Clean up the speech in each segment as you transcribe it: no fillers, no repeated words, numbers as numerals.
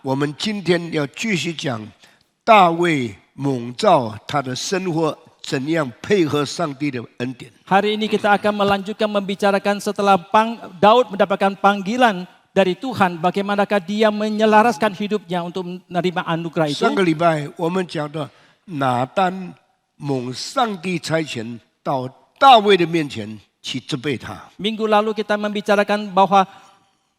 我们今天要继续讲大卫猛造他的生活怎样配合上帝的恩典。 Hari ini kita akan melanjutkan membicarakan setelah Daud mendapatkan panggilan dari Tuhan, bagaimanakah dia menyelaraskan hidupnya untuk menerima anugerah itu. 上个礼拜我们讲到拿单蒙上帝差遣到大卫的面前去责备他。 Minggu lalu kita membicarakan bahwa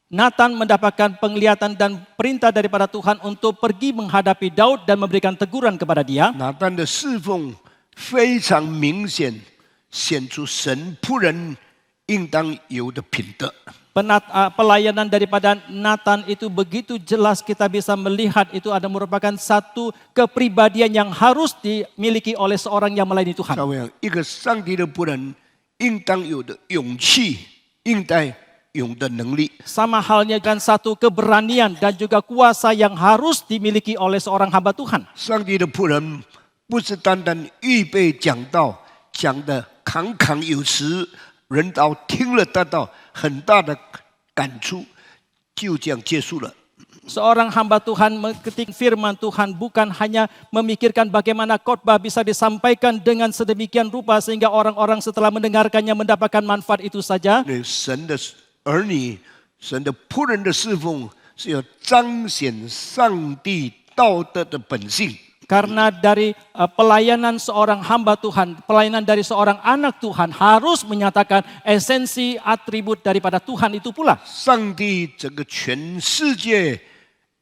Nathan mendapatkan penglihatan dan perintah daripada Tuhan untuk pergi menghadapi Daud dan memberikan teguran kepada dia. 拿单的侍奉非常明显，显出神仆人应当有的品德。 Pelayanan daripada Nathan itu begitu jelas kita bisa melihat itu ada merupakan satu kepribadian yang harus dimiliki oleh seorang yang melayani Tuhan. 照样，一个上帝的仆人应当有的勇气，应该有的能力。 Sama halnya dengan satu keberanian dan juga kuasa yang harus dimiliki oleh seorang hamba Tuhan. 上帝的仆人不是单单预备讲道，讲得侃侃有词，人道听了得到很大的感触，就这样结束了。 Seorang hamba Tuhan mengetik firman Tuhan bukan hanya memikirkan bagaimana khotbah bisa disampaikan dengan sedemikian rupa sehingga orang-orang setelah mendengarkannya mendapatkan manfaat itu saja. 神的儿女，神的仆人的侍奉是要彰显上帝道德的本性。 Karena dari pelayanan seorang hamba Tuhan, pelayanan dari seorang anak Tuhan harus menyatakan esensi atribut daripada Tuhan itu pula. 上帝整个全世界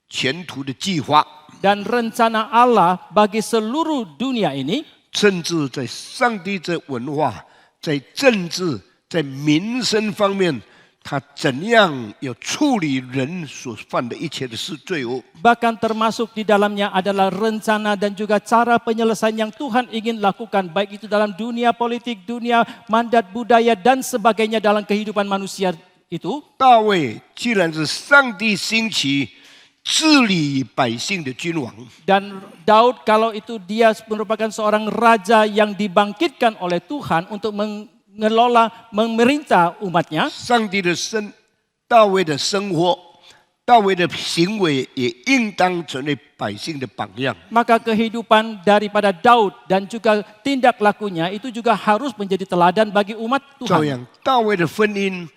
前途的计划， Dan rencana Allah bagi seluruh dunia ini, 甚至在上帝在文化、在政治、在民生方面，他怎样要处理人所犯的一切的事罪恶。 bahkan termasuk di dalamnya adalah rencana dan juga cara penyelesaian yang Tuhan ingin lakukan, baik itu dalam dunia politik, dunia mandat budaya dan sebagainya dalam kehidupan manusia itu. 大卫既然是上帝兴起治理百姓的君王， Dan Daud kalau itu dia merupakan seorang raja yang dibangkitkan oleh Tuhan untuk mengelola, memerintah umatnya. 上帝的大卫的生活、大卫的行为也应当成为百姓的榜样。 Maka kehidupan daripada Daud dan juga tindak lakunya itu juga harus menjadi teladan bagi umat 照 Tuhan. 样，大卫的婚姻、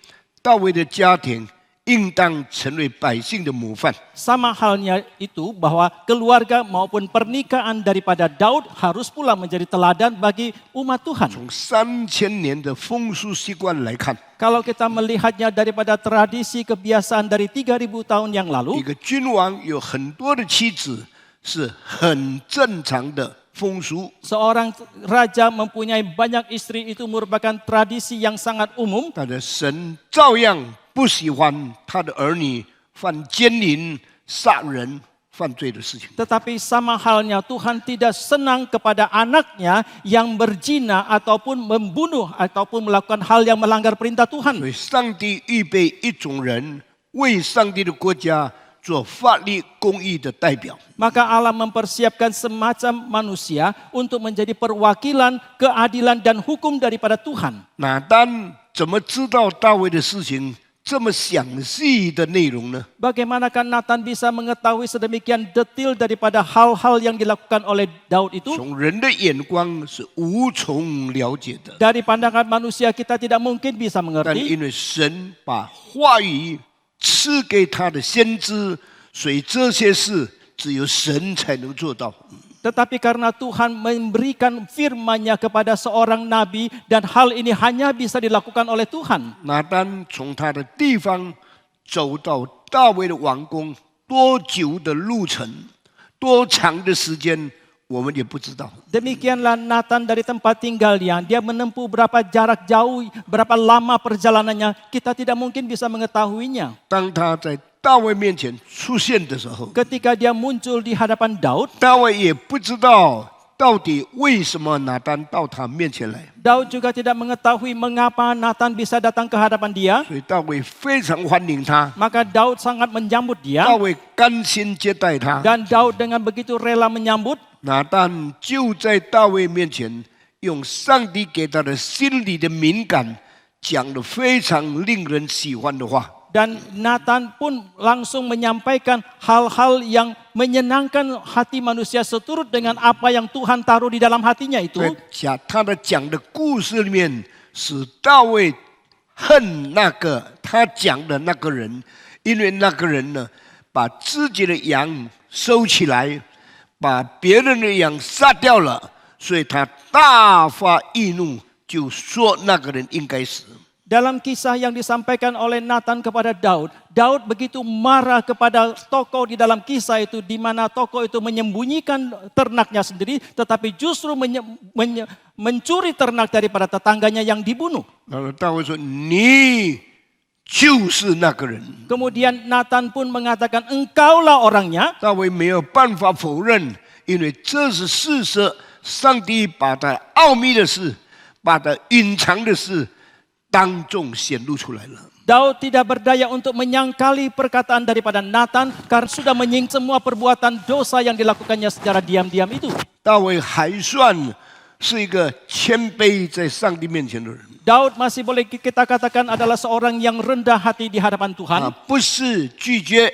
大卫的家庭，应当成为百姓的模范。 Sama halnya itu bahwa keluarga maupun pernikahan daripada Daud harus pula menjadi teladan bagi umat Tuhan. 从3000年的风俗习惯来看， Kalau kita melihatnya daripada tradisi kebiasaan dari 3000 tahun yang 一 lalu, 个君王有很多的妻子是很正常的风俗。 seorang raja mempunyai banyak istri itu merupakan tradisi yang sangat umum. 但是神照样不喜欢他的儿女犯奸淫、杀人、犯罪的事情。 Tetapi sama halnya Tuhan tidak senang kepada anaknya yang berzina ataupun membunuh ataupun melakukan hal yang melanggar perintah 所 Tuhan. 以，上帝预备一种人为上帝的国家做法律公义的代表。 Maka Allah mempersiapkan semacam manusia untuk menjadi perwakilan keadilan dan hukum daripada Tuhan. 拿单怎么知道大卫的事情这么详细的内容呢？ Bagaimanakah Nathan bisa mengetahui sedemikian detil daripada hal-hal yang dilakukan oleh Daud itu? 从人的眼光是无从了解的， Dari pandangan manusia kita tidak mungkin bisa 但 mengerti. 因为神把话语赐给他的先知，所以这些事只有神才能做到。 Tetapi karena Tuhan memberikan firman-Nya kepada seorang nabi dan hal ini hanya bisa dilakukan oleh Tuhan. 拿单从他的地方走到大卫的王宫，多久的路程，多长的时间，我们也不知道。 Demikianlah Nathan dari tempat tinggalnya, dia menempuh berapa jarak jauh, berapa lama perjalanannya, kita tidak mungkin bisa mengetahuinya. 当他在大卫面前出现的时候， Ketika dia muncul di hadapan Daud, 大卫也不知道到底为什么拿单到他面前来， Daud juga tidak mengetahui mengapa Nathan bisa datang ke hadapan dia. 所以大卫非常欢迎他， Maka Daud sangat menyambut dia 大卫甘心接待他。 dan Daud dengan begitu rela menyambut. 拿单就在大卫面前，用上帝给他的心里的敏感，讲了非常令人喜欢的话。Dan Nathan pun langsung menyampaikan hal-hal yang menyenangkan hati manusia seturut dengan apa yang Tuhan taruh di dalam hatinya itu. 在他的讲的故事里面，使大卫恨那个他讲的那个人，因为那个人呢，把自己的羊收起来，把别人的羊杀掉了，所以他大发易怒，就说那个人应该死。 Dalam kisah yang disampaikan oleh Nathan kepada Daud, Daud begitu marah kepada tokoh di dalam kisah itu, di mana tokoh itu menyembunyikan ternaknya sendiri, tetapi justru mencuri ternak daripada tetangganya yang dibunuh. 然后大卫说：“你就是那个人。” Kemudian Nathan pun mengatakan, engkaulah orangnya. 大卫没有办法否认，因为这是事实。上帝把他奥秘的事，把他隐藏的事。 当众显露出来了。 Daud tidak berdaya untuk menyangkali perkataan daripada Nathan karena sudah menyinggung semua perbuatan dosa yang dilakukannya secara diam-diam itu. 大卫还算是一个谦卑在上帝面前的人。 Daud masih boleh kita katakan adalah seorang yang rendah hati di hadapan Tuhan. 不是拒绝，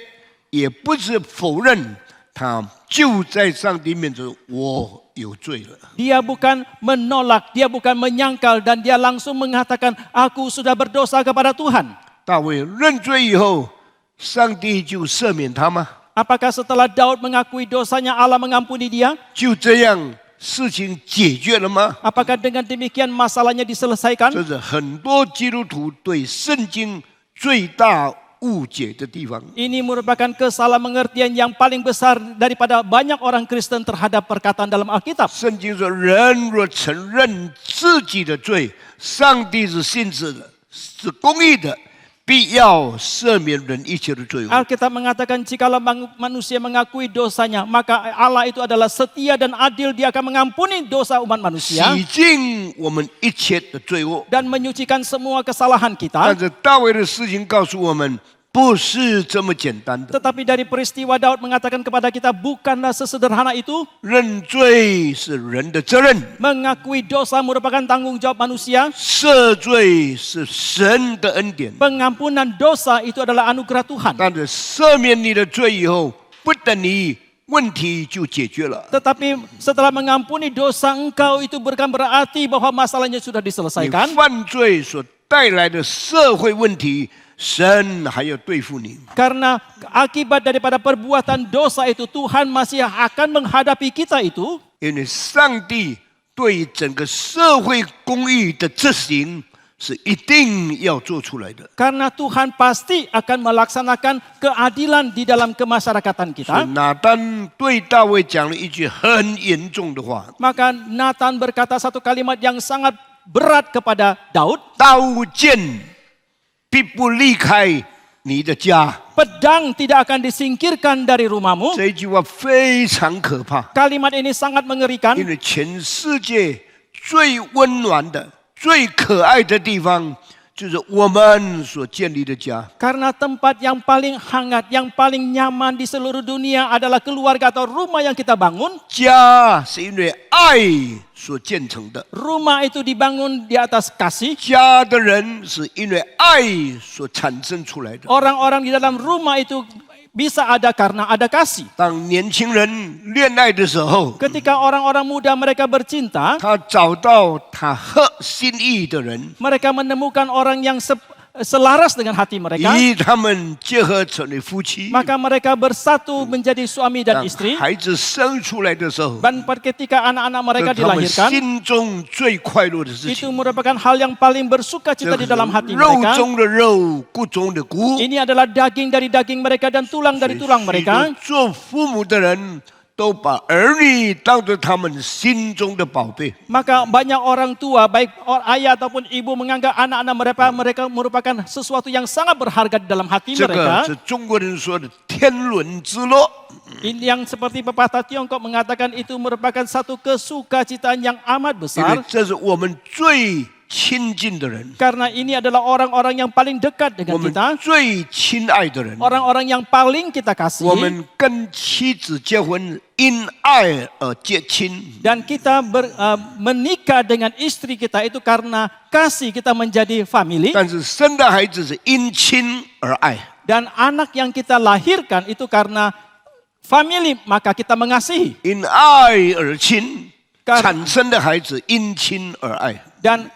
也不是否认，他就在上帝面前，我有罪了。 Dia bukan menolak, dia bukan menyangkal, dan dia langsung mengatakan, aku sudah berdosa kepada Tuhan. 大卫认罪以后，上帝就赦免他吗？ Apakah setelah Daud mengakui dosanya, Allah mengampuni dia? 就这样事情解决了吗？ Apakah dengan demikian masalahnya diselesaikan? 这是很多基督徒对圣经最大误解的地方。 Ini merupakan kesalahan pengertian yang paling besar daripada banyak orang Kristen terhadap perkataan dalam Alkitab. 圣经说，人若承认自己的罪，上帝是信实的，是公义的，必要赦免人一切的罪恶。 Alkitab mengatakan jikalau manusia mengakui dosanya, maka Allah itu adalah setia dan adil, dia akan mengampuni dosa umat manusia 洗净我们一切的罪恶。 dan menyucikan semua kesalahan 但 kita. 是大卫的事情告诉我们，不是这么简单的。 Tetapi dari peristiwa Daud mengatakan kepada kita, bukanlah sesederhana itu. 认罪是人的责任， Mengakui dosa merupakan tanggung jawab manusia. 赦罪是神的恩典。 Pengampunan dosa itu adalah anugerah Tuhan. 但是赦免你的罪以后，不等于问题就解决了。 Tetapi setelah mengampuni dosa engkau, itu bukan berarti bahwa masalahnya sudah 你 diselesaikan. 犯罪所带来的社会问题，神还要对付你。 Karena akibat daripada perbuatan dosa itu, Tuhan masih akan menghadapi kita itu. 因为上帝对整个社会公义的执行是一定要做出来的。 Karena Tuhan pasti akan melaksanakan keadilan di dalam kemasyarakatan 所以 kita. 拿单对大卫讲了一句很严重的话： Maka Nathan berkata satu kalimat yang sangat berat kepada Daud. 刀剑必不离开你的家。 Pedang tidak akan disingkirkan dari rumahmu. 这一句话非常可怕， Kalimat ini sangat mengerikan. 因为全世界最温暖的、最可爱的地方，就是我们所建立的家。 Karena tempat yang paling hangat, yang paling nyaman di seluruh dunia adalah keluarga atau rumah yang kita bangun. 家是因为爱所建成的， Rumah itu dibangun di atas kasih. 家的人是因为爱所产生出来的。 Orang-orang di dalam rumah itu bisa ada karena ada kasih. 当年轻人恋爱的时候， Ketika orang-orang muda mereka bercinta, 他找到他合心意的人， mereka menemukan orang yang selaras dengan hati mereka. 与他们结合成为夫妻。 Maka mereka bersatu menjadi suami dan 当 istri. 孩子生出来的时候， Dan ketika anak-anak mereka 这是他们 dilahirkan, 心中最快乐的事 itu 情。 merupakan hal yang paling bersuka 这 cita di 是 dalam hati 肉 mereka. 中的肉，骨中的骨。 Ini adalah daging dari daging mereka dan tulang dari tulang 许 mereka. 多做父母的人都把儿女当作他们心中的宝贝。 Maka banyak orang tua, baik ayah ataupun ibu, menganggap anak-anak mereka merupakan sesuatu yang sangat berharga di dalam hati 这个 mereka. 是中国人说的天伦之乐。 Ini yang seperti pepatah Tiongkok mengatakan itu merupakan satu kesukacitaan yang amat 因 besar. 为这是我们最亲近的人， Karena ini adalah orang-orang yang paling dekat 我 dengan 们 kita, 最亲爱的人， orang-orang yang paling kita 我 kasihi. 们跟妻子结婚，因爱而结亲。 Dan kita menikah dengan istri kita itu karena kasih kita menjadi family. 但是生的孩子是因亲而爱。 Dan anak yang kita lahirkan itu karena family, maka kita mengasihi. 因爱而亲， Kar- 产生的孩子因亲而爱。 Dan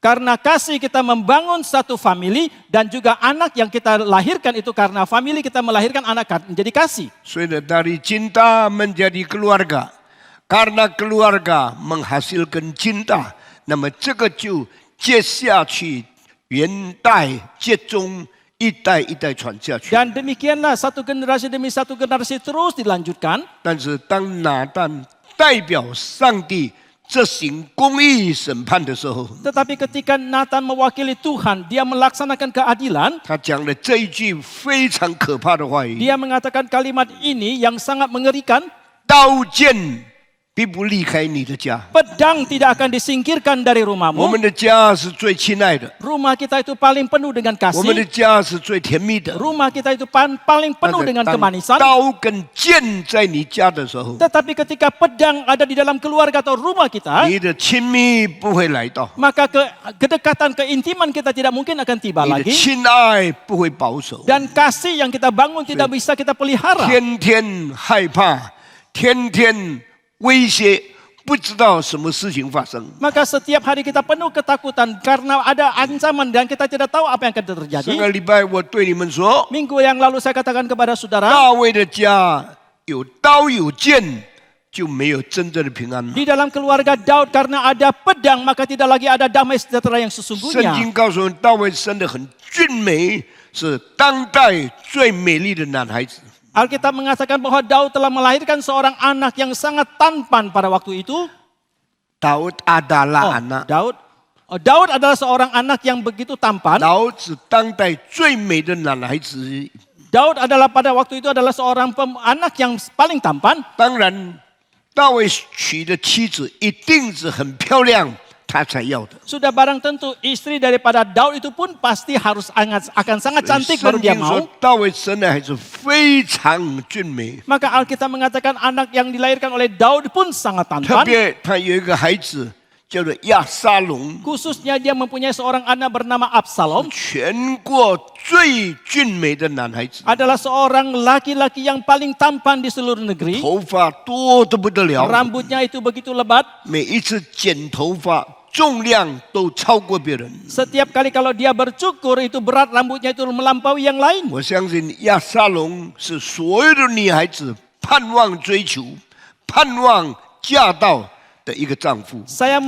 karena kasih kita membangun satu family, dan juga anak yang kita lahirkan itu karena family kita melahirkan anak menjadi kasih. 所以呢，dari cinta menjadi keluarga， karena keluarga menghasilkan cinta， 那么这个就接下去，元代接中，一代一代传下去。 Dan demikianlah satu generasi demi satu generasi terus dilanjutkan. 但是当拿但代表上帝执行公义审判的时候， Tetapi ketika Nathan mewakili Tuhan, dia melaksanakan keadilan. 他讲了这一句非常可怕的话语： Dia mengatakan kalimat ini yang sangat mengerikan. 刀剑必不离开你的家。 Pedang tidak akan disingkirkan dari 我 rumahmu. 们的家是最亲爱的， Rumah kita itu paling penuh dengan 我们的 kasih. 家是最甜蜜的。 Rumah kita itu paling 但 penuh 是 dengan 当 kemanisan. 刀跟剑在你家的时候， Tetapi ketika pedang ada di dalam keluarga atau rumah kita, 你的亲密不会来到， maka kedekatan, keintiman kita tidak mungkin akan tiba 你的 lagi. 亲爱不会保守， Dan kasih yang kita bangun tidak bisa kita pelihara. 天天害怕，天天威胁，不知道什么事情发生。 Maka setiap hari kita penuh ketakutan karena ada ancaman dan kita tidak tahu apa yang akan 上 terjadi. 个礼拜我对你们说， Minggu yang lalu saya katakan kepada saudara, 大卫的家有刀有剑，就没有真正的平安了。 di dalam keluarga Daud karena ada pedang maka tidak lagi ada damai sejahtera yang 圣 sesungguhnya. 经告诉我们，大卫生得很俊美，是当代最美丽的男孩子。 Alkitab mengatakan bahwa Daud telah melahirkan seorang anak yang sangat tampan pada waktu itu. Daud adalah anak， Daud adalah seorang anak yang begitu tampan. Daud 是当代最美的男孩子。 Daud adalah pada waktu itu adalah seorang anak yang paling tampan. 当然，大卫娶的妻子一定是很漂亮，他才要的。 Sudah barang tentu istri daripada Daud itu pun pasti harus akan sangat cantik baru 圣 dia 经 mau. 说，大卫生的孩子非常俊美， Maka Alkitab mengatakan anak yang dilahirkan oleh Daud pun sangat 特 tampan. 别他有一个孩子叫做亚沙龙， Khususnya dia mempunyai seorang anak bernama Absalom. 全国最俊美的男孩子， Adalah seorang laki-laki yang paling tampan di seluruh negeri. 头发多得不得了， Rambutnya itu begitu lebat. 每一次剪头发重量都超过别人。 Setiap kali kalau dia bercukur itu berat rambutnya itu melampaui yang lain. 我相信亚沙龙是所有的女孩子盼望追求、盼望嫁到的一个丈夫。 Saya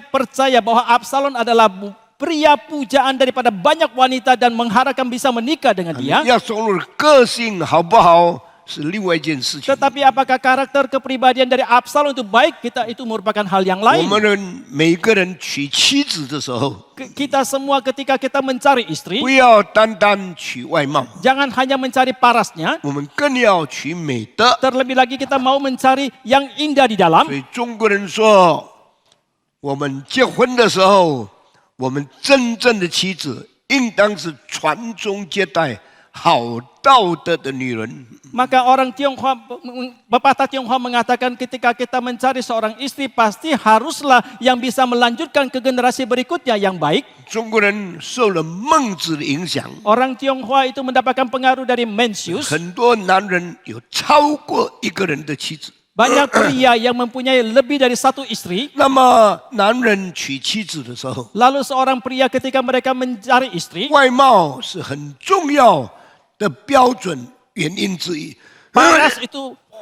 percaya bahwa Absalom adalah pria pujaan daripada banyak wanita dan mengharapkan bisa menikah dengan dia. 亚沙龙的个性好不好是另外一件事情。 Tetapi apakah karakter kepribadian dari Absalom itu baik, itu merupakan hal yang 我 lain. 们人每个人娶妻子的时候， Kita semua ketika kita mencari istri, 不要单单娶外貌， jangan hanya mencari parasnya, 我们更要娶美德。 terlebih lagi kita mau mencari yang indah di dalam. 所以中国人说，我们结婚的时候，我们真正的妻子应当是传宗接代、好道德的女人。 Maka orang Tionghoa, pepatah Tionghoa mengatakan ketika kita mencari seorang istri pasti haruslah yang bisa melanjutkan ke generasi berikutnya yang baik. 中国人受了孟子的影响， Orang Tionghoa itu mendapatkan pengaruh dari Mencius. 很多男人有超过一个人的妻子。 Banyak pria yang mempunyai lebih dari satu istri. 那么男人娶妻子的时候， Lalu seorang pria ketika mereka mencari istri, 外貌是很重要的标准原因之一。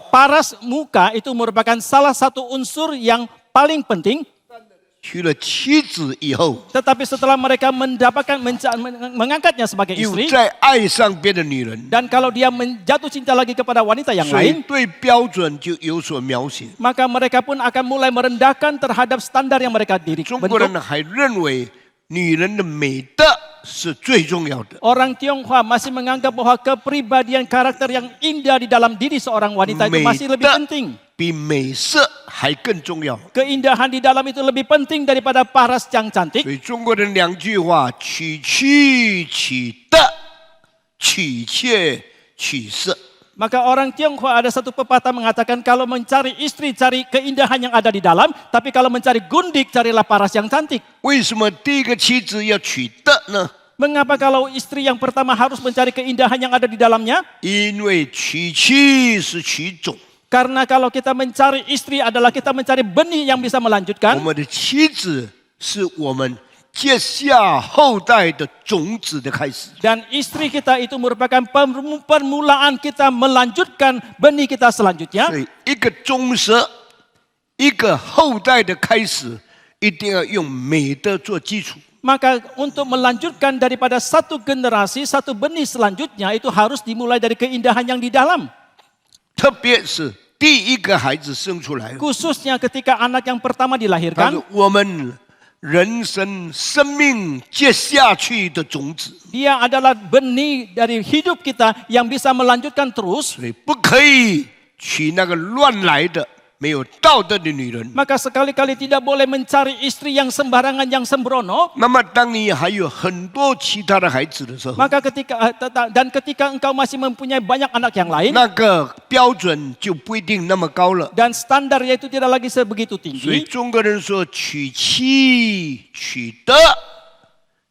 paras muka itu merupakan salah satu unsur yang paling penting. 娶了妻子以后， Tetapi setelah mereka mengangkatnya sebagai 又 istri, 再爱上别的女人， dan kalau dia jatuh cinta lagi kepada wanita yang 所以 lain, 对标准就有所描写。 maka mereka pun akan mulai merendahkan terhadap standar yang mereka 中国人 bentuk. 还认为女人的美德是最重要的。 Orang Tionghoa masih menganggap bahwa kepribadian karakter yang indah di dalam diri seorang wanita itu masih lebih美德 penting. 比美色还更重要。 Keindahan di dalam itu lebih penting daripada paras yang cantik. 所以中国人两句话：娶妻娶德，娶妾娶色。 Maka orang Tionghoa ada satu pepatah mengatakan kalau mencari istri cari keindahan yang ada di dalam, tapi kalau mencari gundik carilah paras yang cantik. 为什么第一个妻子要娶德呢？ Mengapa kalau istri yang pertama harus mencari keindahan yang ada di dalamnya? 因为娶妻是娶种， Karena kalau kita mencari istri adalah kita mencari benih yang bisa 我 melanjutkan. 们的妻子是我们接下后代的种子的开始。 Dan istri kita itu merupakan permulaan kita melanjutkan benih kita selanjutnya. 所以一个种舌，一个后代的开始，一定要用美德做基础。 Maka untuk melanjutkan daripada satu generasi, satu benih selanjutnya itu harus dimulai dari keindahan yang di dalam. 特别是第一个孩子生出来， Khususnya ketika anak yang pertama 他 dilahirkan, 是我们人生生命接下去的种子， dia adalah benih dari hidup kita yang bisa melanjutkan terus. 所以不可以娶那个乱来的、没有道德的女人。 Maka sekali-kali tidak boleh mencari istri yang sembarangan, yang sembrono. 那么，当你还有很多其他的孩子的时候， Maka ketika engkau masih mempunyai banyak anak yang lain, 那个标准就不一定那么高了。 dan standarnya itu tidak lagi sebegitu 所以 tinggi. 中国人说娶妻娶德，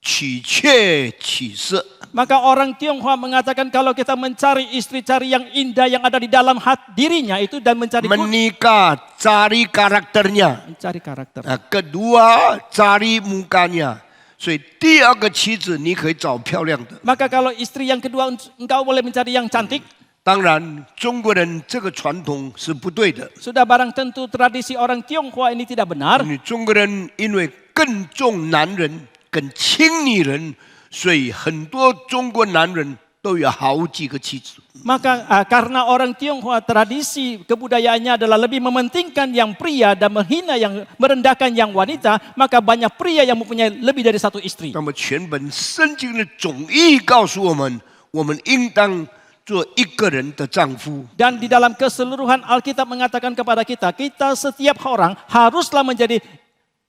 娶妾娶色。 Maka orang Tionghoa mengatakan kalau kita mencari istri, cari yang indah yang ada di dalam dirinya itu dan mencari Menikah cari karakternya, mencari karakter. kedua cari mukanya. 所以第二个妻子你可以找漂亮的。 Maka kalau istri yang kedua engkau boleh mencari yang cantik. 当然，中国人这个传统是不对的。 Sudah barang tentu tradisi orang Tionghoa ini tidak benar. 你中国人因为更重男人、更轻女人，所以很多中国男人都有好几个妻子。 Maka karena orang Tionghoa tradisi kebudayaannya adalah lebih mementingkan yang pria dan merendahkan yang wanita, maka banyak pria yang mempunyai lebih dari satu istri. 那么全本圣经的总意告诉我们，我们应当做一个人的丈夫。 Dan di dalam keseluruhan Alkitab mengatakan kepada kita, kita setiap orang haruslah menjadi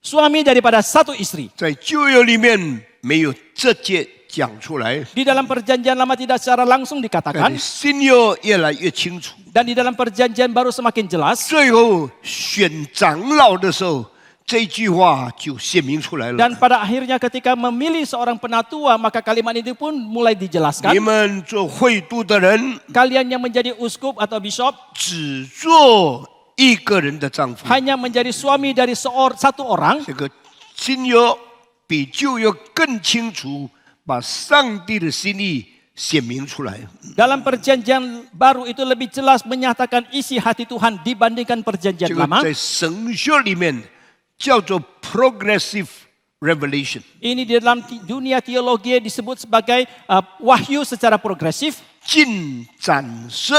suami daripada satu istri. 在旧约里面没有这节讲出来， Di dalam perjanjian lama tidak secara langsung 但 dikatakan, 是新约越来越清楚。 dan di dalam perjanjian baru semakin jelas. 最后选长老的时候，这句话就显明出来了。 Dan pada akhirnya ketika memilih seorang penatua, maka kalimat itu pun mulai 你 dijelaskan. 们做会督的人， Kalian yang menjadi uskup atau bishop 只做一个人的丈夫。 hanya menjadi suami dari satu orang. 这个新约比旧约更清楚，把上帝的心意显明出来。 Dalam perjanjian baru itu lebih jelas menyatakan isi hati Tuhan dibandingkan 这 perjanjian 个 lama. 在神学里面叫做 progressive revelation， Ini di dalam dunia teologi disebut sebagai wahyu secara progresif, 进展式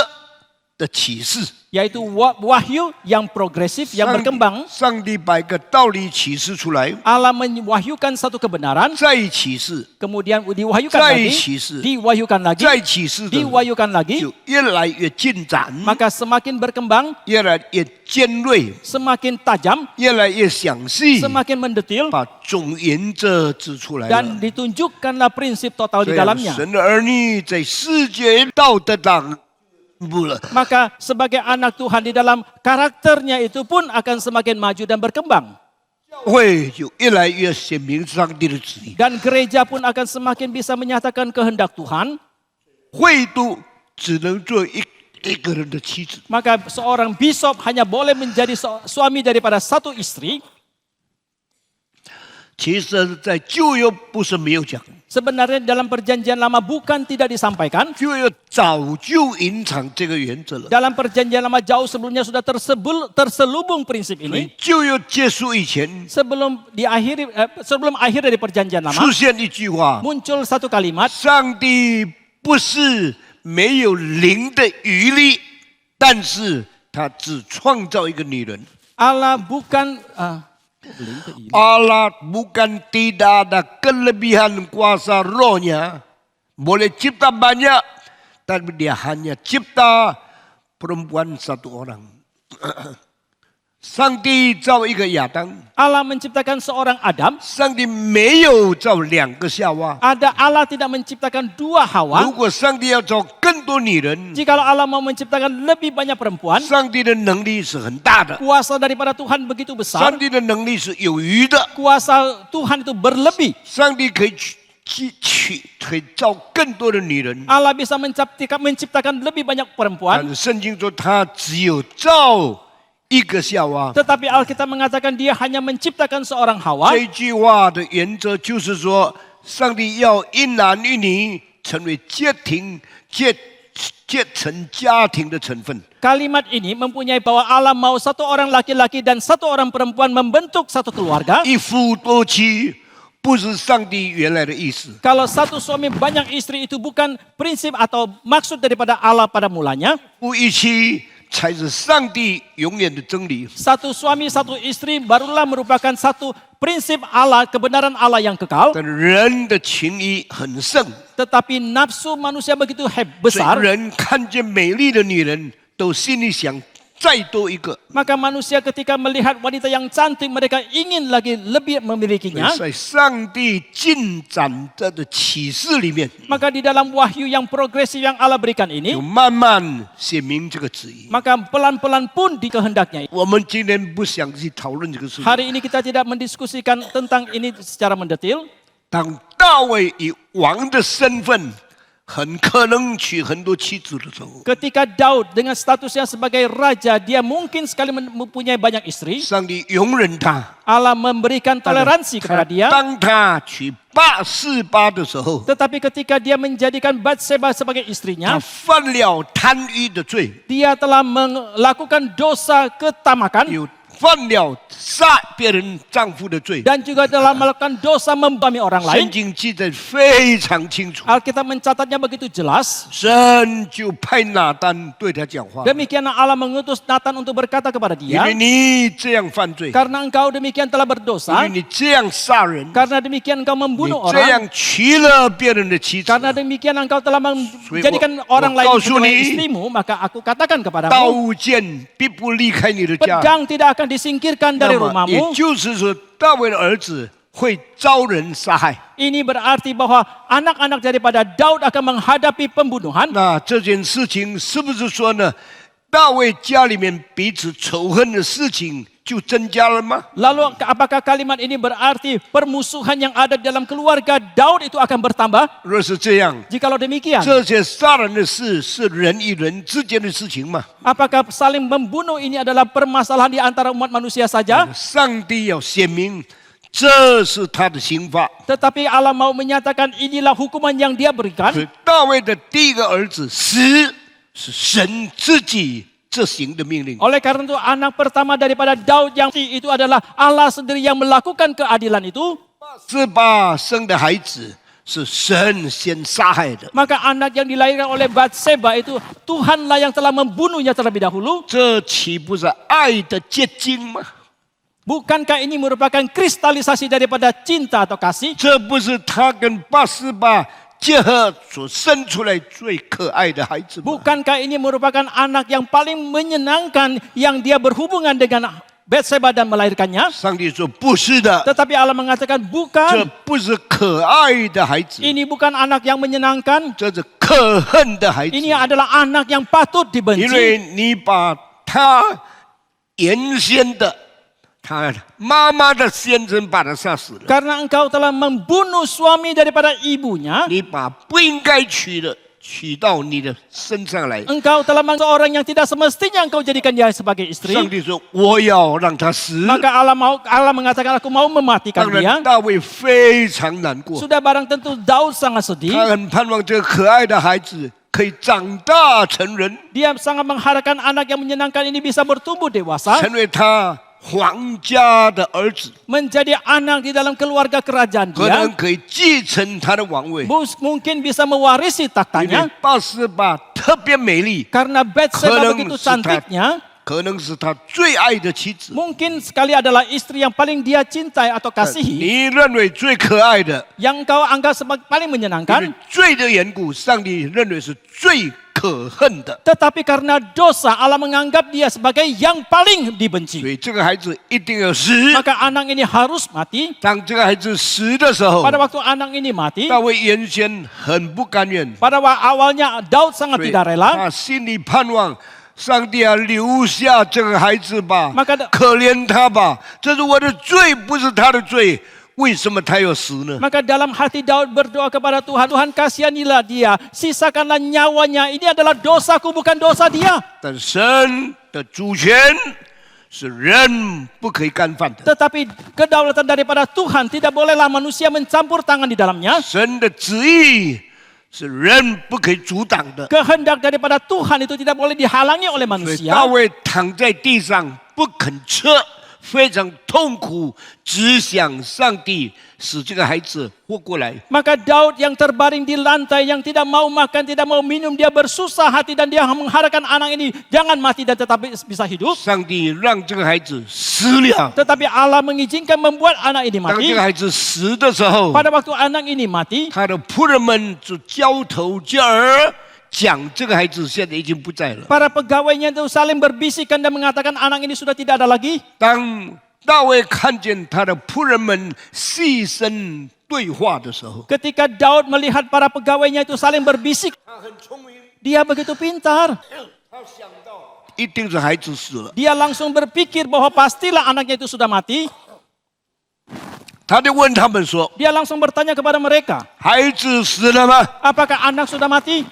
的启示。 yaitu wahyu yang progresif, yang berkembang. 上帝把一个道理启示出来， Allah mewahyukan satu kebenaran, 再启示， kemudian diwahyukan 再 lagi, 启示， diwahyukan lagi, 再启示的， diwahyukan lagi, 就越来越进展， maka semakin berkembang, 越来越尖锐， semakin tajam, 越来越详细， semakin mendetil, 把总原则指出来 dan 了。 ditunjukkanlah prinsip total 这 di 样， dalamnya. 神的儿女在世界道德上进步了。 Maka sebagai anak Tuhan di dalam karakternya itu pun akan semakin maju dan berkembang. 会就越来越显明上帝的旨意。 Dan gereja pun akan semakin bisa menyatakan kehendak Tuhan. 会都只能做一个人的妻子。 Maka seorang bishop hanya boleh menjadi suami daripada satu istri. 其实，在旧约不是没有讲， Sebenarnya dalam perjanjian lama bukan tidak disampaikan. 旧约早就隐藏这个原则了。 Dalam perjanjian lama jauh sebelumnya sudah terselubung prinsip 所以 ini. 旧约结束以前， Sebelum akhir dari perjanjian lama, 出现一句话： muncul satu kalimat. 上帝不是没有灵的余力，但是他只创造一个女人。 Allah bukan Allah bukan tidak ada kelebihan kuasa rohnya, boleh cipta banyak, tapi dia hanya cipta perempuan satu orang. 上帝造一个亚当， Allah menciptakan seorang Adam. 上帝没有造两个夏娃。 Allah tidak menciptakan dua 如 Hawa. 果上帝要造更多女人， Jikalau Allah mau menciptakan lebih banyak perempuan, 上帝的能力是很大的， kuasa daripada Tuhan begitu 上 besar. 帝的能力是有余的， Kuasa Tuhan itu berlebih. 上帝可以可以造更多的女人。 Allah bisa menciptakan lebih banyak 但 perempuan. 是圣经说他只有造一个夏娃。 Tetapi Alkitab mengatakan dia hanya menciptakan seorang Hawa. 这句话的原则就是说，上帝要一男一女成为结成家庭的成分。 Kalimat ini mempunyai bahwa Allah mau satu orang laki-laki dan satu orang perempuan membentuk satu keluarga. 一夫多妻不是上帝原来的意思。 Kalau satu suami banyak istri itu bukan prinsip atau maksud daripada Allah pada mulanya. 夫一妻才是上帝永远的真理。 Satu suami, satu istri barulah merupakan satu prinsip Allah, kebenaran Allah yang kekal. 但人的情谊很盛， Tetapi nafsu manusia begitu 所 besar. 以人看见美丽的女人，都心里想再多一个。 Maka manusia ketika melihat wanita yang cantik, mereka ingin lagi lebih memilikinya. 在上帝进展的启示里面， Maka di dalam wahyu yang progresif yang Allah berikan 就 ini, 慢慢写明这个旨意。 maka pelan-pelan pun dikehendaknya. 我们今天不想去讨论这个事情。 Hari ini kita tidak mendiskusikan tentang ini secara mendetil. 当大卫以王的身份，很可能娶很多妻子的时候， Ketika Daud dengan statusnya sebagai raja, dia mungkin sekali mempunyai banyak istri. 上帝容忍他。 Allah memberikan toleransi kepada dia. 当他娶48的时候， Tetapi ketika dia menjadikan Batseba sebagai 他 istrinya, 犯了贪欲的罪， dia telah melakukan dosa ketamakan 有犯了杀别人丈夫的罪。 dan juga telah melakukan dosa membami orang 圣 lain. 经记载非常清楚， Alkitab mencatatnya begitu jelas. 神就派拿单对他讲话， Demikianlah Allah mengutus Nathan untuk berkata kepada 因 dia, 为你这样犯罪， karena engkau demikian telah 因为 berdosa, 你这样杀人， karena demikian engkau 你 membunuh 这 orang, 样娶了别人的妻子， karena demikian engkau telah menjadikan orang lain sebagai istrimu, maka aku katakan kepadamu, 刀剑必不离开你的家。 pedang tidak akan disingkirkan 那 dari 么也 rumahmu. 就是说，大卫的儿子会遭人杀害。 Ini berarti bahwa anak-anak daripada Daud akan menghadapi pembunuhan. 那这件事情是不是说呢？大卫家里面彼此仇恨的事情就增加了吗？ Lalu apakah kalimat ini berarti permusuhan yang ada dalam keluarga Daud itu akan bertambah? 若是这样， Jikalau demikian, 这些杀人的事是人与人之间的事情吗？ apakah saling membunuh ini adalah permasalahan di antara umat manusia saja? 上帝要显明，这是他的刑罚。 Tetapi Allah mau menyatakan inilah hukuman yang dia berikan. 所以大卫的第一个儿子死是神自己这行的命令。 Oleh karena itu anak pertama daripada Daud yang itu adalah Allah sendiri yang melakukan keadilan itu. 48生的孩子是神先杀害的， Maka anak yang dilahirkan oleh Batseba itu Tuhanlah yang telah membunuhnya terlebih dahulu. 这岂不是爱的结晶吗？ Bukankah ini merupakan kristalisasi daripada cinta atau kasih? 这不是他跟48结合所生出来最可爱的孩子吗？ Bukankah ini merupakan anak yang paling menyenangkan yang dia berhubungan dengan Batseba dan melahirkannya? 上帝说不是的， Tetapi Allah mengatakan 这 bukan. 不是可爱的孩子， Ini bukan anak yang menyenangkan. 这是可恨的孩子， Ini adalah anak yang patut 因 dibenci. 为你把他原先的他妈妈的先生把他杀死了， Karena engkau telah membunuh suami daripada ibunya. 你把不应该娶的娶到你的身上来。 Engkau telah mengangkat orang yang tidak semestinya engkau jadikan dia sebagai istri. 上帝说：“我要让他死。” Maka Allah mengatakan aku mau mematikan 当然， dia. 大卫非常难过， Sudah barang tentu Daud sangat sedih. 他很盼望这个可爱的孩子可以长大成人， Dia sangat mengharapkan anak yang menyenangkan ini bisa bertumbuh dewasa. 成为他皇家的儿子， Menjadi anak di dalam keluarga kerajaan 可 dia. 能可以继承他的王位。 Mungkin bisa mewarisi 因为 taktanya. 48特别美丽， Karena Batseba begitu cantiknya. 可能是他最爱的妻子。 Mungkin sekali adalah istri yang paling dia cintai atau kasihi. 你认为最可爱的， Yang kau anggap sebagai paling 因为 menyenangkan. 罪的缘故，上帝认为是最可恨的。 Tetapi karena dosa, Allah menganggap dia sebagai yang paling 所 dibenci. 以这个孩子一定要死。 Maka anak ini harus mati. 当这个孩子死的时候， Pada waktu anak ini mati, 大卫原先很不甘愿， pada awalnya Daud sangat 所以 tidak rela. 他心里盼望。上帝啊，留下这个孩子吧， Maka 可怜他吧，这是我的罪，不是他的罪，为什么他要死呢？ Maka dalam hati Daud berdoa kepada Tuhan, Tuhan kasihanilah dia, sisakanlah nyawanya, ini adalah dosaku bukan dosa dia. 但神的主权是人不可以干犯的， Tetapi kedaulatan daripada Tuhan tidak bolehlah manusia mencampur tangan di dalamnya. 神的旨意是人不可以阻挡的。 Kehendak daripada Tuhan itu tidak boleh dihalangi oleh 所以 manusia. 大卫躺在地上不肯撤，非常痛苦，只想上帝使这个孩子活过来。 Maka Daud yang terbaring di lantai, yang tidak mau makan, tidak mau minum, dia bersusah hati dan dia mengharapkan anak ini jangan mati dan tetapi bisa hidup. 上帝让这个孩子死了。 Tetapi Allah mengizinkan membuat anak ini 当 mati. 这个孩子死的时候， Pada waktu anak ini mati, 他的仆人们就交头接耳讲这个孩子现在已经不在了。 para pegawainya itu saling berbisikan dan mengatakan anak ini sudah tidak ada lagi. 当大卫看见他的仆人们细声对话的时候， Ketika Daud melihat para pegawainya itu saling berbisik, 他很聪明， dia begitu pintar. 他想到一定是孩子死了， Dia langsung berpikir bahwa pastilah anaknya itu sudah mati. 他就问他们说 Dia langsung bertanya kepada mereka, 孩子死了吗？ apakah anak sudah mati?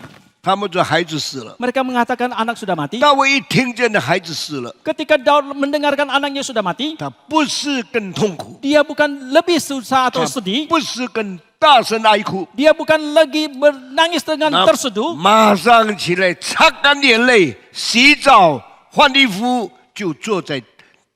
他们说孩子死了。 Mereka mengatakan anak sudah mati. 大卫一听见的孩子死了， Ketika Daud mendengarkan anaknya sudah mati, 他不是更痛苦， dia bukan lebih susah atau 他 sedih. 不是更大声哀哭， Dia bukan lagi menangis dengan 那 terseduh. 马上起来擦干眼泪，洗澡，换衣服，就坐在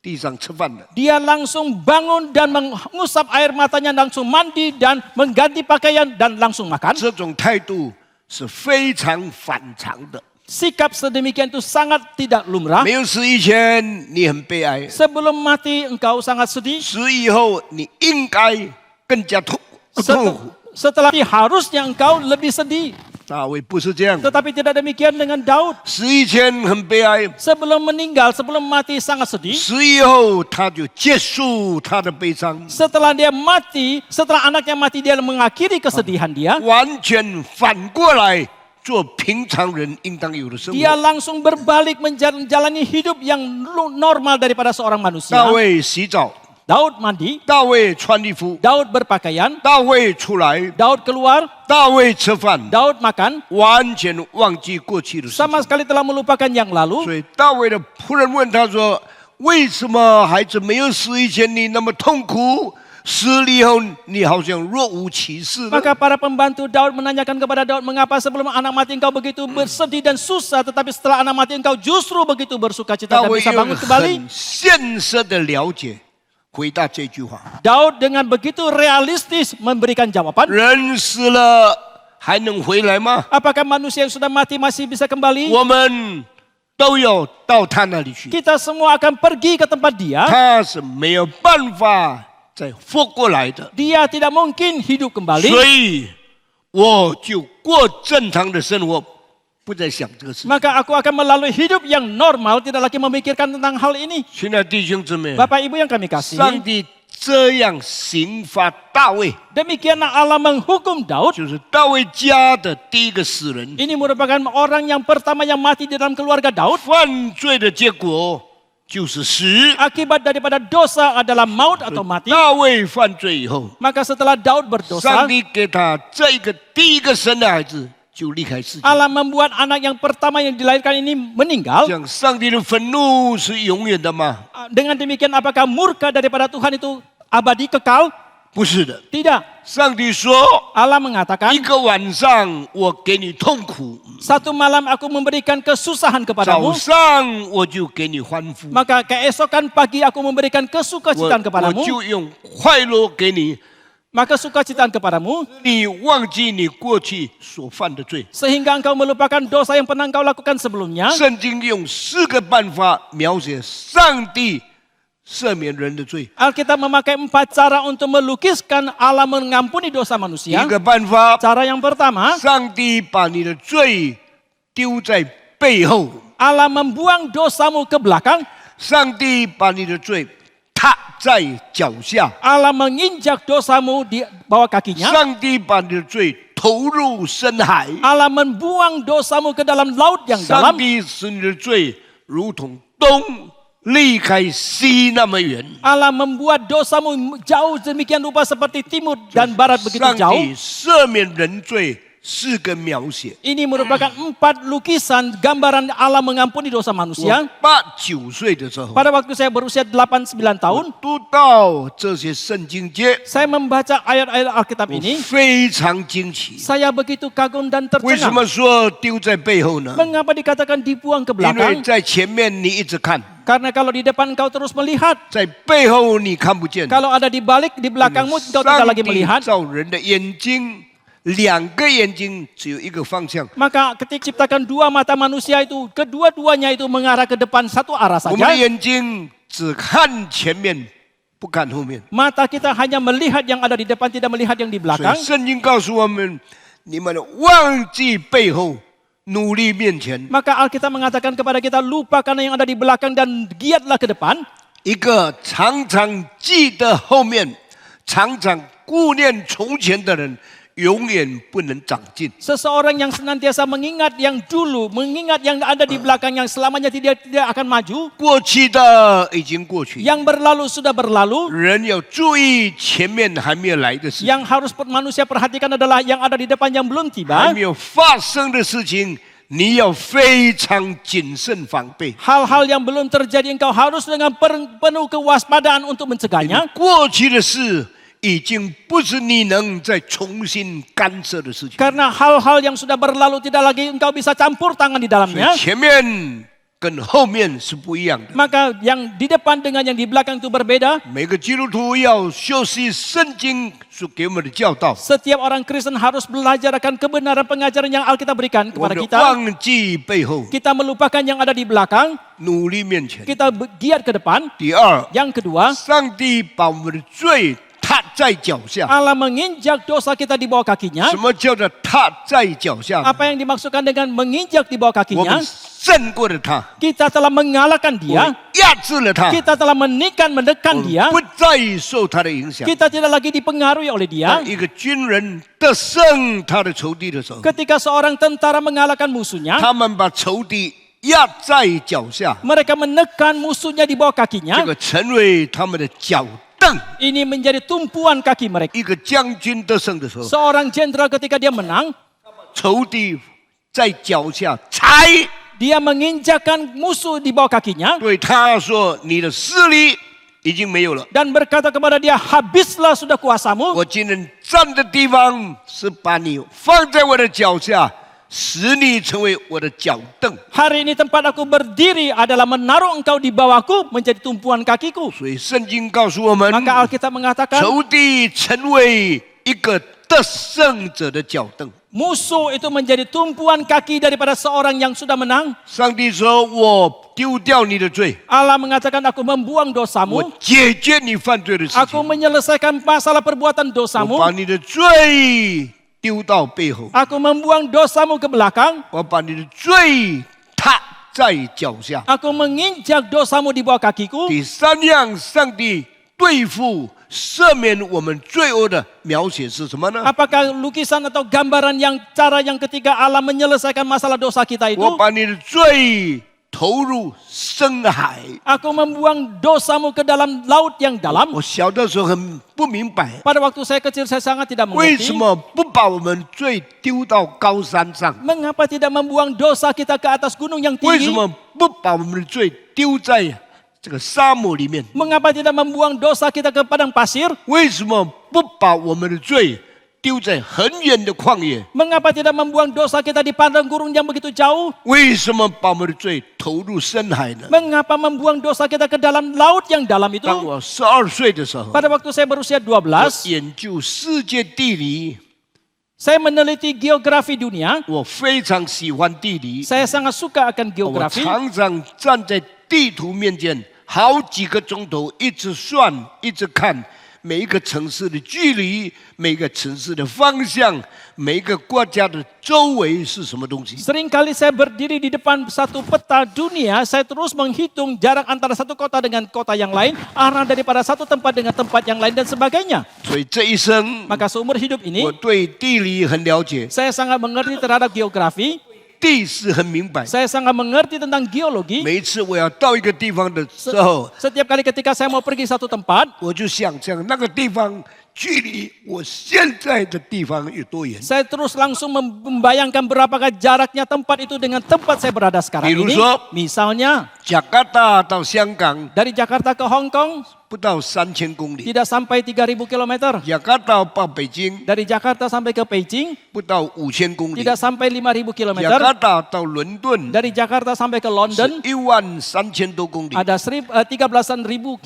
地上吃饭了。 Dia langsung bangun dan mengusap air matanya, langsung mandi dan mengganti pakaian dan langsung makan. 这种态度是非常反常的。 Sikap sedemikian itu sangat tidak lumrah. 没有死以前，你很悲哀； Sebelum mati engkau sangat sedih. 死以后，你应该更加痛苦。 Setelah mati harusnya engkau lebih sedih. 大卫不是这样， Tetapi tidak demikian dengan Daud. 死以前很悲哀， Sebelum meninggal, sebelum mati sangat sedih. 死以后他就结束他的悲伤， Setelah dia mati, setelah anaknya mati, dia mengakhiri kesedihan dia. 完全反过来做平常人应当有的生 Dia 活。 langsung berbalik menjalani hidup yang normal daripada seorang manusia. 大卫洗澡， Daud mandi, 大卫穿衣服， Daud berpakaian, 大卫出来， Daud keluar, 大卫吃饭， Daud makan. 完全忘记过去的事情。 Sama sekali telah melupakan yang lalu. 所以大卫的仆人问他说：“为什么孩子没有死以前你那么痛苦，死了以后你好像若无其事呢？” Maka para pembantu Daud menanyakan kepada Daud, mengapa sebelum anak mati engkau begitu bersedih dan susah, tetapi setelah anak mati engkau justru begitu bersuka cita 大 dan 卫 bisa 用 bangun kembali. 很现实的了解回答这句话： Daud dengan begitu realistis memberikan jawaban. 人死了还能回来吗？ Apakah manusia yang sudah mati masih bisa kembali? 我们都要到他那里去， Kita semua akan pergi ke tempat dia. 他是没有办法再活过来的。 Dia tidak mungkin hidup 所 kembali. 以我就过正常的生活，不再想这个事情。 Maka aku akan melalui hidup yang normal, tidak lagi memikirkan tentang hal ini. 亲爱的弟兄姊妹， Bapak Ibu yang kami 上 kasih, 帝这样刑罚大卫， demikianlah Allah menghukum Daud. 就是大卫家的第一个死人。 Ini merupakan orang yang pertama yang mati di dalam keluarga Daud. 犯罪的结果就是死。 Akibat daripada dosa adalah maut atau mati. 大卫犯罪以后， Maka setelah Daud 上 berdosa, 帝给他这一个第一个生的孩子就离开世界。 Allah membuat anak yang pertama yang dilahirkan ini meninggal. 讲上帝的愤怒是永远的吗？ Dengan demikian apakah murka daripada Tuhan itu abadi kekal? 不是的。 Tidak. 上帝说， Allah mengatakan, 一个晚上我给你痛苦， satu malam aku memberikan kesusahan 早 kepadamu, 上我就给你欢呼， maka keesokan pagi aku memberikan 我 kesukacitaan 我 kepadamu, 就用快乐给你， maka sukacitaan kepadamu, 你忘记你过去所犯的罪。 sehingga engkau melupakan dosa yang pernah engkau lakukan sebelumnya. 圣经用4个办法描写上帝赦免人的罪。 Alkitab memakai 4 cara untuk melukiskan Allah mengampuni dosa 第一 manusia. 个办法， Cara yang pertama, 上帝把你的罪丢在背后， Allah membuang dosamu ke belakang. 上帝把你的罪踏在脚下， Allah menginjak dosamu di bawah kakinya. 上帝把你的罪投入深海， Allah membuang dosamu ke dalam laut yang 上 dalam. 帝使你的罪如同东离开西那么远。 Allah membuat dosamu jauh demikian rupa seperti timur dan barat begitu 上 jauh. 帝赦免人罪4个描写。 Ini merupakan 4 lukisan gambaran Allah mengampuni dosa 我 manusia. 8、9岁的时候， Pada waktu saya berusia 8-9 tahun, 读到这些圣经节， saya membaca ayat-ayat Alkitab 我 ini. 非常惊奇。 Saya begitu kagum dan 为什 tercengang. 么说丢在背后呢？ Mengapa dikatakan dibuang ke 因为 belakang? 在前面你一直看， Karena kalau di depan engkau terus melihat, 在背后你看不见。 kalau ada di balik, di belakangmu engkau tidak 上 lagi 帝 melihat. 造人的眼睛，2个眼睛只有一个方向。 Maka ketika ciptakan 2 mata manusia itu, kedua-duanya itu mengarah ke depan satu arah 我们的 saja. 眼睛只看前面，不看后面。 Mata kita hanya melihat yang ada di depan, tidak melihat yang di 所以 belakang. 圣经告诉我们，你们忘记背后，努力面前。 Maka Alkitab mengatakan kepada kita, lupakan yang ada di belakang dan giatlah ke depan. 一个常常记得后面，常常顾念从前的人，永远不能长进。 Seseorang yang senantiasa mengingat yang dulu, mengingat yang ada di belakang yang selamanya tidak akan maju. 过去的已经过去， Yang berlalu sudah berlalu. 人要注意前面还没有来的事， Yang harus manusia perhatikan adalah yang ada di depan yang belum 还 tiba. 没有发生的事情，你要非常谨慎防备。 Hal-hal yang belum terjadi engkau harus dengan penuh kewaspadaan untuk 因 mencegahnya. 为过去的事已经不是你能再重新干涉的事情。 Karena hal-hal yang sudah berlalu tidak lagi engkau bisa campur tangan di 所 dalamnya. 以前面跟后面是不一样的。 Maka yang di depan dengan yang di belakang itu berbeda. 每个基督徒要学习圣经所给我们的教导。 Setiap orang Kristen harus belajar akan kebenaran pengajaran yang Alkitab berikan 我 kepada 们 kita. 忘记背后， Kita melupakan yang ada di belakang, 努力面前。 kita giat ke depan. 第二， Yang kedua, 上帝把我们的罪踏在脚下。 Allah menginjak dosa kita di bawah kakinya. 什么叫做踏在脚下？ Apa yang dimaksudkan dengan menginjak di bawah 我 kakinya? 们胜过了他， Kita telah mengalahkan 我 dia. 们压制了他， Kita telah menekan, 我 mendekan 们 dia. 不再受他的影响。 Kita tidak lagi dipengaruhi oleh dia. 当一个军人得胜他的仇敌的时候， Ketika seorang tentara mengalahkan musuhnya, 他们把仇敌压在脚下， mereka menekan musuhnya di bawah 这 kakinya. 个成为他们的脚凳。 Ini menjadi tumpuan kaki mereka. 一个将军得胜的时候， Seorang jenderal ketika dia menang, 仇敌在脚下踩， dia menginjakkan musuh di bawah kakinya 对他说：“你的势力已经没有了。 dan berkata kepada dia, habislah sudah kuasamu. 我今天站的地方是把你放在我的脚下，使你成为我的脚凳。 Hari ini tempat aku berdiri adalah menaruh engkau di bawahku menjadi tumpuan kakiku. 所以圣经告诉我们， Maka Alkitab mengatakan, 仇敌成为一个得胜者的脚凳。 musuh itu menjadi tumpuan kaki daripada seorang yang sudah menang. 上帝说：“我丢掉你的罪， Allah mengatakan, aku membuang 我 dosamu. 解决你犯罪的事 Aku 情， menyelesaikan masalah perbuatan 我 dosamu. 把你的罪丢到背后， Aku membuang dosamu ke belakang. 我把你的罪踏在脚下。” Aku menginjak dosamu di bawah kakiku. 第三样，上帝对付赦免我们罪恶的描写是什么呢？ Apakah lukisan atau gambaran yang cara yang ketiga Allah menyelesaikan masalah dosa kita itu? 我把你的罪投入深海。 Aku membuang dosamu ke dalam laut yang dalam. 我小的时候很不明白， Pada waktu saya kecil saya sangat tidak 为什 mengerti. 么不把我们罪丢到高山上？ Mengapa tidak membuang dosa kita ke atas gunung yang 为什 tinggi? 么不把我们的罪丢在这个沙漠里面？ Mengapa tidak membuang dosa kita ke padang pasir? 为什么不把我们的罪丢在很远的旷野？ Mengapa tidak membuang dosa kita di padang gurun yang begitu jauh? 为什么把我们的罪投入深海呢？ Mengapa membuang dosa kita ke dalam laut yang dalam itu? 当我12岁的时候， Pada waktu saya berusia 我 12, 研究世界地理， saya meneliti geografi dunia. 我非常喜欢地理， Saya sangat suka akan 我 geografi. 常常站在地图面前好几个钟头，一直算，一直看每一个城市的距离，每个城市的方向，每一个国家的周围是什么东西。 Seringkali saya berdiri di depan satu peta dunia, saya terus menghitung jarak antara satu kota dengan kota yang lain, arah daripada satu tempat dengan tempat yang lain dan sebagainya. 所以这一生， Maka seumur hidup 我 ini, 对地理很了解， saya sangat mengerti terhadap geografi, 地势很明白。 saya sangat mengerti tentang geologi. 每一次我要到一个地方的时候， Setiap kali ketika saya mau pergi satu tempat, 我就想象那个地方距离我现在的地方有多远。 saya terus langsung membayangkan berapakah jaraknya tempat itu dengan tempat saya berada sekarang ini. Misalnya, 雅加达到香港 dari Jakarta ke Hong Kong 不到3000公里， tidak sampai 3.000 km. 雅加达到北京 Dari Jakarta sampai ke Beijing 不到5000公里， tidak sampai 5.000 km. 雅加达到伦敦 Dari Jakarta sampai ke London 13000多公里， ada 13.000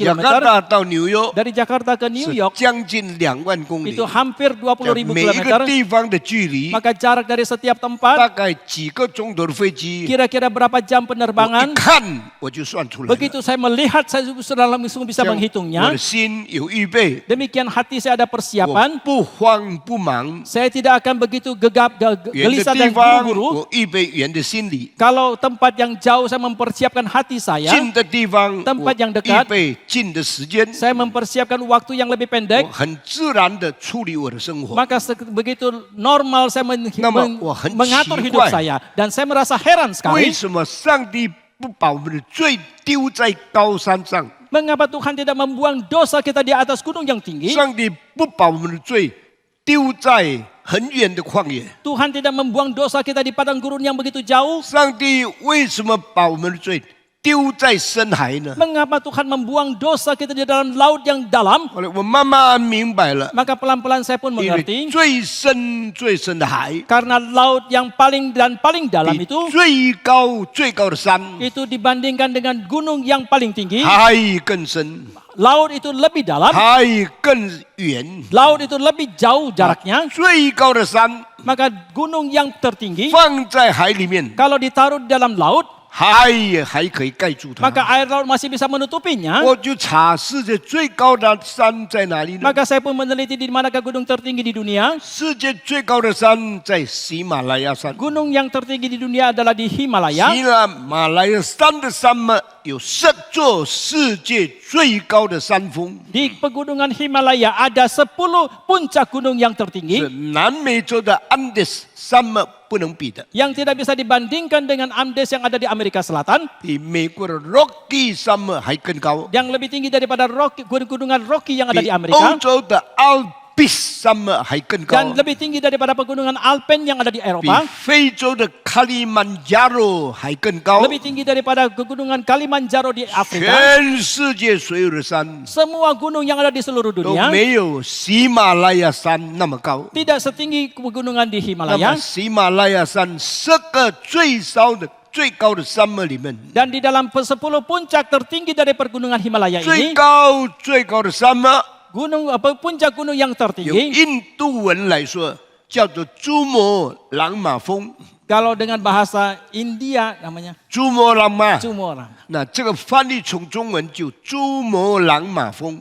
雅加 km. 达到纽约 Dari Jakarta ke New 是 York 将近2万公里 itu。hampir 20.000 每一个 km. 地方的距离 Maka jarak dari setiap 大 tempat 概几个钟头的飞机， kira-kira berapa jam 我一 penerbangan. 看我就算出来了。 Begitu saya melihat, saya sudah langsung bisa 这样我 menghitungnya. 的心有预备， Demikian hati saya ada 我 persiapan. 不慌不忙。 Saya tidak akan begitu gegap, 远的 gelisah 地 dan 方 buru-buru. 我预备远的心理， Kalau tempat yang jauh saya mempersiapkan hati saya. 近的地方 tempat 我 yang 预 dekat 备近的时间， Saya mempersiapkan waktu yang lebih 我 pendek. 很自然的处理我的生活。 Maka begitu normal saya mengatur hidup saya. Dan saya merasa heran 为 sekali. 什么上帝不把我们的罪丢在高山上？ Mengapa Tuhan tidak membuang dosa kita di atas gunung yang tinggi? 上帝不把我们的罪丢在很远的旷野？ Tuhan tidak membuang dosa kita di padang gurun yang begitu jauh? 上帝为什么把我们的罪丢在深海呢？ Mengapa Tuhan membuang dosa kita di dalam laut yang dalam? 后来我慢慢明白了， Maka pelan-pelan saya pun 因为 mengerti. 最深最深的海， Karena laut yang paling dalam 比 itu, 最高的山 itu dibandingkan dengan gunung yang paling tinggi, 还更深， laut itu lebih dalam, 还更远。 laut itu lebih jauh jaraknya. 最高的山 Maka gunung yang tertinggi 放在海里面， kalau ditaruh di dalam laut, 海也还可以盖住它。 maka air laut masih bisa menutupinya. 我就查世界最高的山在哪里呢？ Maka saya pun meneliti di manakah gunung tertinggi di dunia. 世界最高的山在喜马拉雅山。 Gunung yang tertinggi di dunia adalah di Himalaya. 喜马拉雅山的山脉有10座世界最高的山峰， Di pegunungan Himalaya ada 10 puncak gunung yang 是 tertinggi 南美洲的安第斯山脉不能比的， yang tidak bisa dibandingkan dengan Andes yang ada di Amerika Selatan, 比美国的 Rocky 山脉还更高， yang lebih tinggi daripada gunungan Rocky yang ada 比 di 欧 Amerika, 洲的 Alpes 山脉还更高， dan lebih tinggi daripada pegunungan Alpen yang ada di 比 Eropa, 非洲的卡利曼加罗还更高， lebih tinggi daripada pegunungan Kalimanjaro di Afrika. 全世界所有的山 Semua gunung yang ada di seluruh 都 dunia 没有喜马拉雅山那么高。 tidak setinggi pegunungan di 那么 Himalaya. 喜马拉雅山10个最高的山脉里面， Dan di dalam 10 puncak tertinggi dari pergunungan Himalaya 最 ini, 高的山脉， puncak gunung yang 用 tertinggi, 印度文来说叫做珠穆朗玛峰。 kalau dengan bahasa India namanya 珠穆朗玛， Cumorama. 那这个翻译成中文就珠穆朗玛峰。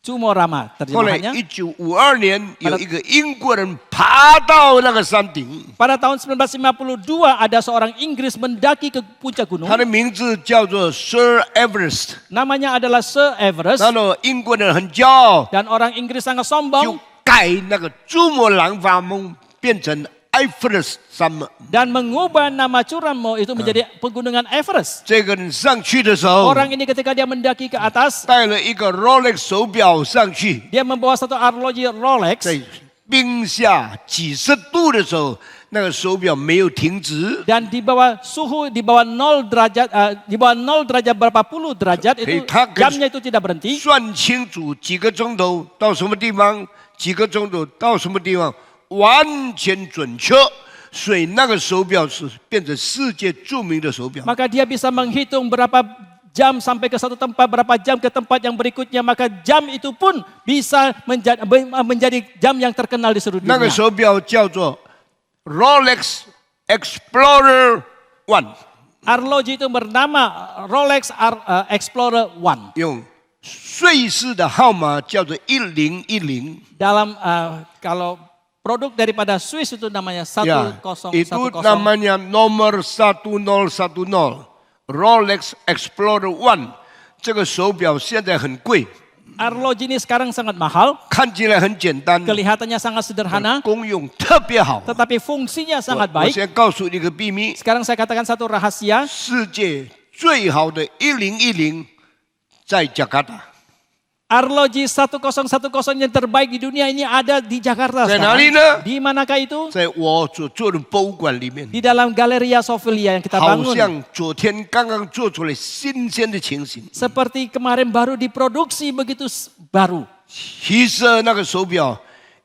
Cumorama 后来 terjemahannya. 1952年，有一个英国人爬到那个山顶， Pada tahun 1952 ada seorang Inggris mendaki ke puncak gunung. 他的名字叫做 Sir Everest。 Namanya adalah Sir Everest. 然后英国人很骄傲， Dan orang Inggris sangat 就 sombong 改那个珠穆朗玛峰变成埃弗勒斯山脉。 dan mengubah nama Curanmor itu menjadi pegunungan Everest. 这个人上去的时候， Orang ini ketika dia mendaki ke atas, 带了一个 Rolex 手表上去， dia membawa satu arloji Rolex. 在冰下几十度的时候，那个手表没有停止， Dan di bawah suhu di bawah 0 derajat di bawah 0 derajat berapa puluh derajat itu jamnya itu tidak berhenti. 算清楚几个钟头到什么地方，几个钟头到什么地方，完全准确。所以那个手表是变成世界著名的手表。 Maka dia bisa menghitung berapa jam sampai ke satu tempat, berapa jam ke tempat yang berikutnya. Maka jam itu pun bisa menjadi jam yang terkenal di seluruh 那个 dunia. 手表叫做 Rolex Explorer One， Arloji itu bernama Rolex Explorer One. 用瑞士的号码叫做1010， Dalam kalau produk daripada Swiss itu namanya ya, 1010. itu namanya nomor 1010 Rolex Explorer One， 这个手表现在很贵， Arloji ini sekarang sangat mahal, 看起来很简单， kelihatannya sangat sederhana, 功用特别好。 tetapi fungsinya 我 sangat 我 baik. 先告诉你一个秘密， Sekarang saya katakan satu rahasia, 世界最好的1010在加拿大， Arloji 1010 yang terbaik di dunia ini ada di Jakarta 在哪里 sekarang. 呢？ Di manakah itu? 在我所做的博物馆里面， Di dalam Galleria Sofia yang kita 好 bangun. 像昨天刚刚做出来新鲜的情形。 Seperti kemarin baru diproduksi begitu baru. 其实那个手表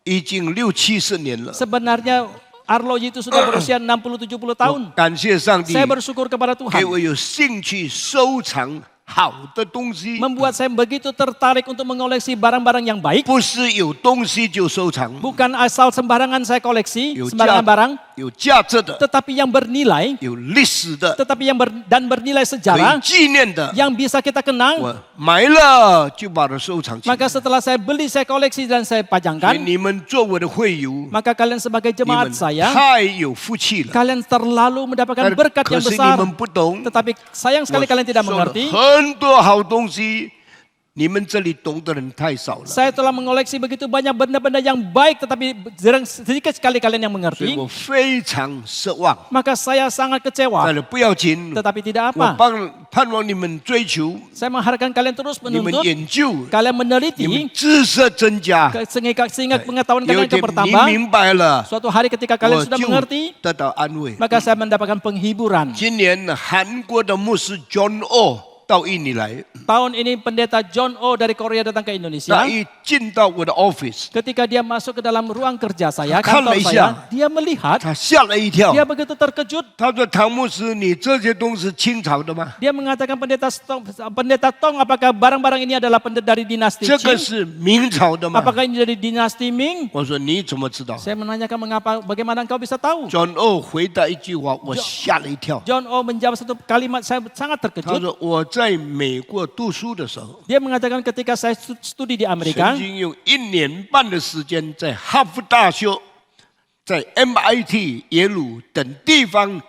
已经60-70年了。 Sebenarnya Arloji itu sudah berusia 60-70 tahun. 感谢上帝 Saya bersyukur kepada 给 Tuhan. 我有兴趣收藏好的东西， Membuat saya begitu tertarik untuk mengoleksi barang-barang yang baik. 不是有东西就收藏， Bukan asal sembarangan saya koleksi, 有 sembarangan barang. 有价值的， Tetapi yang bernilai, 有历史的， tetapi yang bernilai 可以 sejarah, 纪念的。 yang bisa kita kenang. 我买了就把它收藏起来。 Maka setelah saya beli, saya koleksi dan saya 所以 pajangkan. 你们做我的会友， Maka kalian sebagai 你 jemaat 们 saya, 太有福气了。 kalian terlalu mendapatkan berkat 可 yang 是你 besar. 们不懂， Tetapi sayang 我 sekali kalian tidak 收了 mengerti. 很多好东西，你们这里懂的人太少了。 Saya telah mengoleksi begitu banyak benda-benda yang baik, tetapi sedikit sekali kalian yang 所以 mengerti. 我非常失望。 Maka saya sangat 但 kecewa. 是不要紧， Tetapi tidak 我 apa. 盼望你们追求， Saya mengharapkan kalian terus 你们 menuntut, 研究， kalian 你们 meneliti, 知识增加。 sehingga pengetahuan 有一 kalian 天 itu 你 bertambah. 明白了， Suatu hari ketika kalian 我 sudah 就 mengerti, 得到安慰。 maka saya mendapatkan penghiburan. 今年韩国的牧师 John O 到印尼来， Tahun ini pendeta John O dari Korea datang ke 他 Indonesia. 一进到我的 office， Ketika dia masuk ke dalam ruang kerja saya, Kan kantor Malaysia. saya, dia melihat, 他吓了一跳。 dia begitu terkejut. 他说：“唐牧师，你这些东西是清朝的吗？ Dia mengatakan pendeta Tong, apakah barang-barang ini adalah dari dinasti 这个 Qing? 是明朝的吗 Apakah ini dari dinasti Ming?？” 我说：“你怎么知道 Saya menanyakan bagaimana engkau bisa tahu? ？”John O 回答一句话，我吓了一跳。 John O menjawab satu kalimat, saya sangat 他 terkejut. 说：“我在美国读书的时候， Dia mengatakan ketika saya studi di 曾 Amerika, 经用1年半的时间在哈佛大学、在 MIT、耶鲁等地方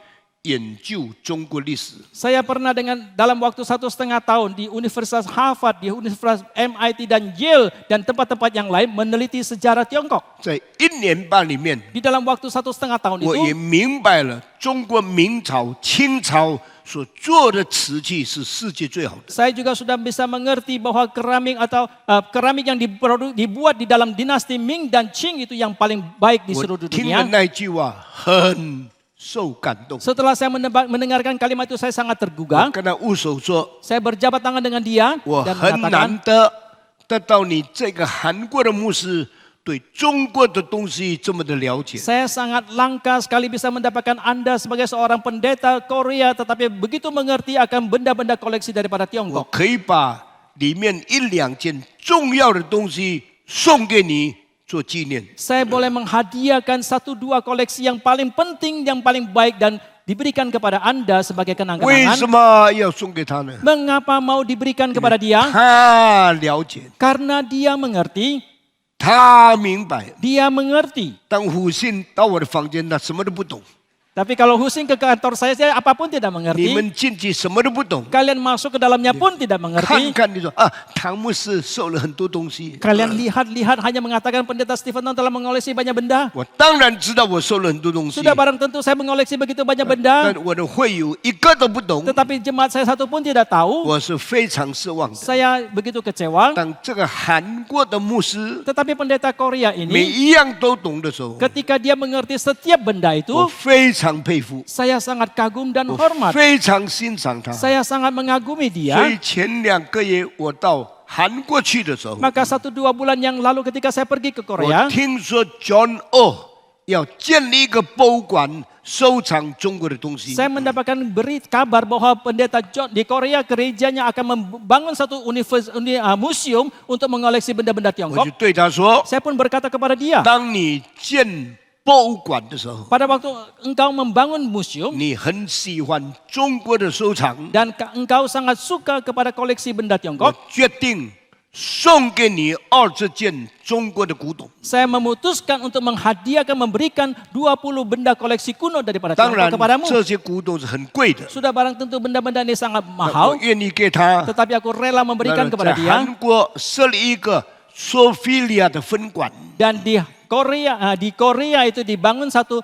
研究中国历史。 saya pernah dalam waktu 1,5 tahun di Universitas Harvard, di Universitas MIT dan Yale dan tempat-tempat yang lain meneliti sejarah Tiongkok. 在1年半里面， Di dalam waktu 1,5 tahun 我也 itu, 明白了中国明朝、清朝所做的瓷器是世界最好的。 saya juga sudah bisa mengerti bahwa keramik yang dibuat di dalam dinasti Ming dan Qing itu yang paling baik di 我 seluruh 听了 dunia. 那句话很受感动。 Setelah saya mendengarkan kalimat itu, saya sangat 我 tergugah. 跟他握手说 Saya berjabat tangan dengan dia 我 dan 很 mengatakan, 难得到你这个韩国的牧师对中国的东西这么的了解。 saya sangat langka sekali bisa mendapatkan Anda sebagai seorang pendeta Korea, tetapi begitu mengerti akan benda-benda koleksi daripada 我 Tiongkok. 可以把里面1-2件重要的东西送给你做纪念。 Saya boleh menghadiahkan 1-2 koleksi yang paling penting, yang paling baik dan diberikan kepada Anda sebagai 为什 kenang-kenangan. 么要送给他呢？ Mengapa mau diberikan kepada dia? 他了解， Karena dia mengerti, 他明白。 dia mengerti. 当虎信到我的房间，他什么都不懂。 Tapi kalau Husin ke kantor saya apapun tidak 你 mengerti. 们进去什么都不懂， Kalian masuk ke dalamnya pun tidak 看 mengerti. 看你说啊，唐牧师收了很多东西。 Kalian lihat-lihat hanya mengatakan pendeta Stephen Tong telah mengoleksi banyak benda. 我当然知道我收了很多东西， Sudah barang tentu saya mengoleksi begitu banyak benda. 但我的会友一个都不懂， Tetapi jemaat saya satu pun tidak tahu. 我是非常失望的。 Saya begitu kecewa. 当这个韩国的牧师 Tetapi pendeta Korea 每 ini 一样都懂的时候， ketika dia mengerti setiap benda 我 itu, 非常佩服， saya sangat kagum dan 我 hormat. 非常欣赏他。 Saya sangat mengagumi 所 dia. 以前2个月我到韩国去的时候， Maka 1-2 bulan yang lalu ketika saya pergi ke 我 Korea, 听说 John O 要建立一个博物馆，收藏中国的东西。 saya mendapatkan kabar bahwa pendeta John di Korea gerejanya akan membangun satu museum untuk mengoleksi benda-benda 我 Tiongkok. 就对他说 Saya pun berkata kepada：“ dia, 当你建博物馆的时候， pada waktu engkau membangun museum 你很喜欢中国的收藏， dan engkau sangat suka kepada koleksi benda 我 Tiongkok, 决定送给你20件中国的古董。 Saya memutuskan untuk menghadiahkan, memberikan 20 benda koleksi kuno daripada 当然 Tiongkok，kepadamu. 这些古董是很贵的， Sudah barang tentu benda-benda ini sangat 我 mahal, 愿意给他。 tetapi aku rela memberikan 在 kepada dia. 韩国设立一个索菲利亚的分馆， Dan di Korea itu dibangun satu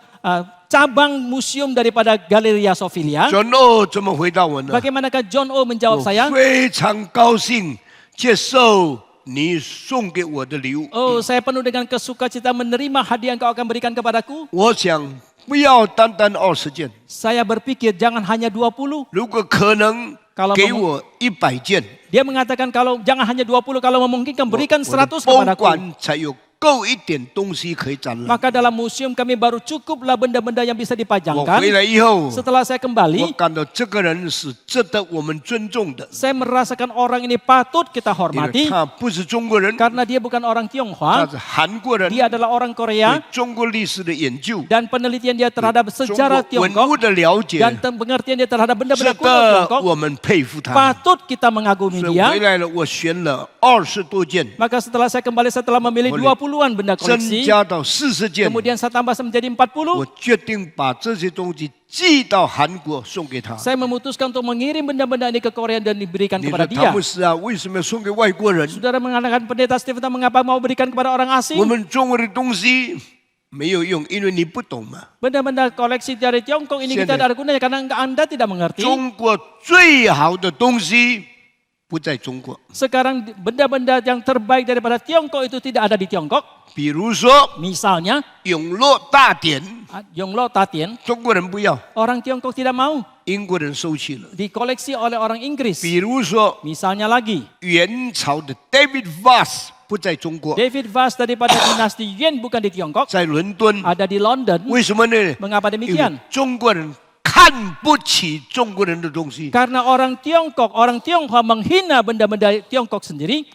cabang museum daripada Galleria Sofia. John O 怎么回答我呢？ Bagaimanakah John O menjawab 我 saya? 非常高兴接受你送给我的礼物。 Oh, saya penuh dengan kesukacita menerima hadiah yang kau akan berikan kepadaku. 我想不要单单20件， Saya berpikir jangan hanya 20. 如果可能 Kalau 给我100件， Dia mengatakan kalau jangan hanya 20, kalau memungkinkan berikan 我的 100 博物 kepadaku. 馆才有够一点东西可以展览。 Maka dalam museum kami baru cukuplah benda-benda yang bisa 我 dipajangkan. 回来以后， Setelah saya 我 kembali, 感到这个人是值得我们尊重的， saya merasakan orang ini patut kita 因为 hormati 他不是中国人， karena dia bukan orang 他 Tionghoa, 是韩国人， dia adalah orang 对 Korea 中国历史的研究， dan penelitian dia terhadap 中 sejarah 国文 Tiongkok 物的了解， dan pengertian dia terhadap 值 benda-benda kuno 得 Tiongkok, 我们佩服他。 patut kita mengagumi 所以 dia. 回来了，我选了20多件， Maka setelah saya kembali setelah memilih Boleh. 20-an benda 增 koleksi, 加到40件。 kemudian saya tambah menjadi 40, 我决定把这些东西寄到韩国送给他。 saya memutuskan untuk mengirim benda-benda ini ke Korea dan diberikan 你说 kepada 汤 dia. 姆斯啊，为什么要送给外国人？ Saudara mengatakan pendeta Stephen mengapa mau berikan kepada orang 我 asing? 们中国的东西没有用，因为你不懂嘛。 Benda-benda koleksi dari Tiongkok ini kita Siapa? tidak ada gunanya karena Anda tidak mengerti. 中国最好的东西不在中国， Sekarang benda-benda yang terbaik daripada Tiongkok itu tidak ada di Tiongkok. 比如说 Misalnya 永乐大典， Yonglo Tatien, 中国人不要， orang Tiongkok tidak mau, 英国人收起了。 dikoleksi oleh orang Inggris. 比如说 Misalnya lagi, 元朝的 David Vaz 不在中国， David Vaz daripada dinasti Yuan bukan di Tiongkok, 在伦敦。 ada di London. 为什么呢？ Mengapa 因为 demikian? 中国人看不起中国人的东西。 Karena orang Tionghoa menghina benda-benda Tiongkok sendiri.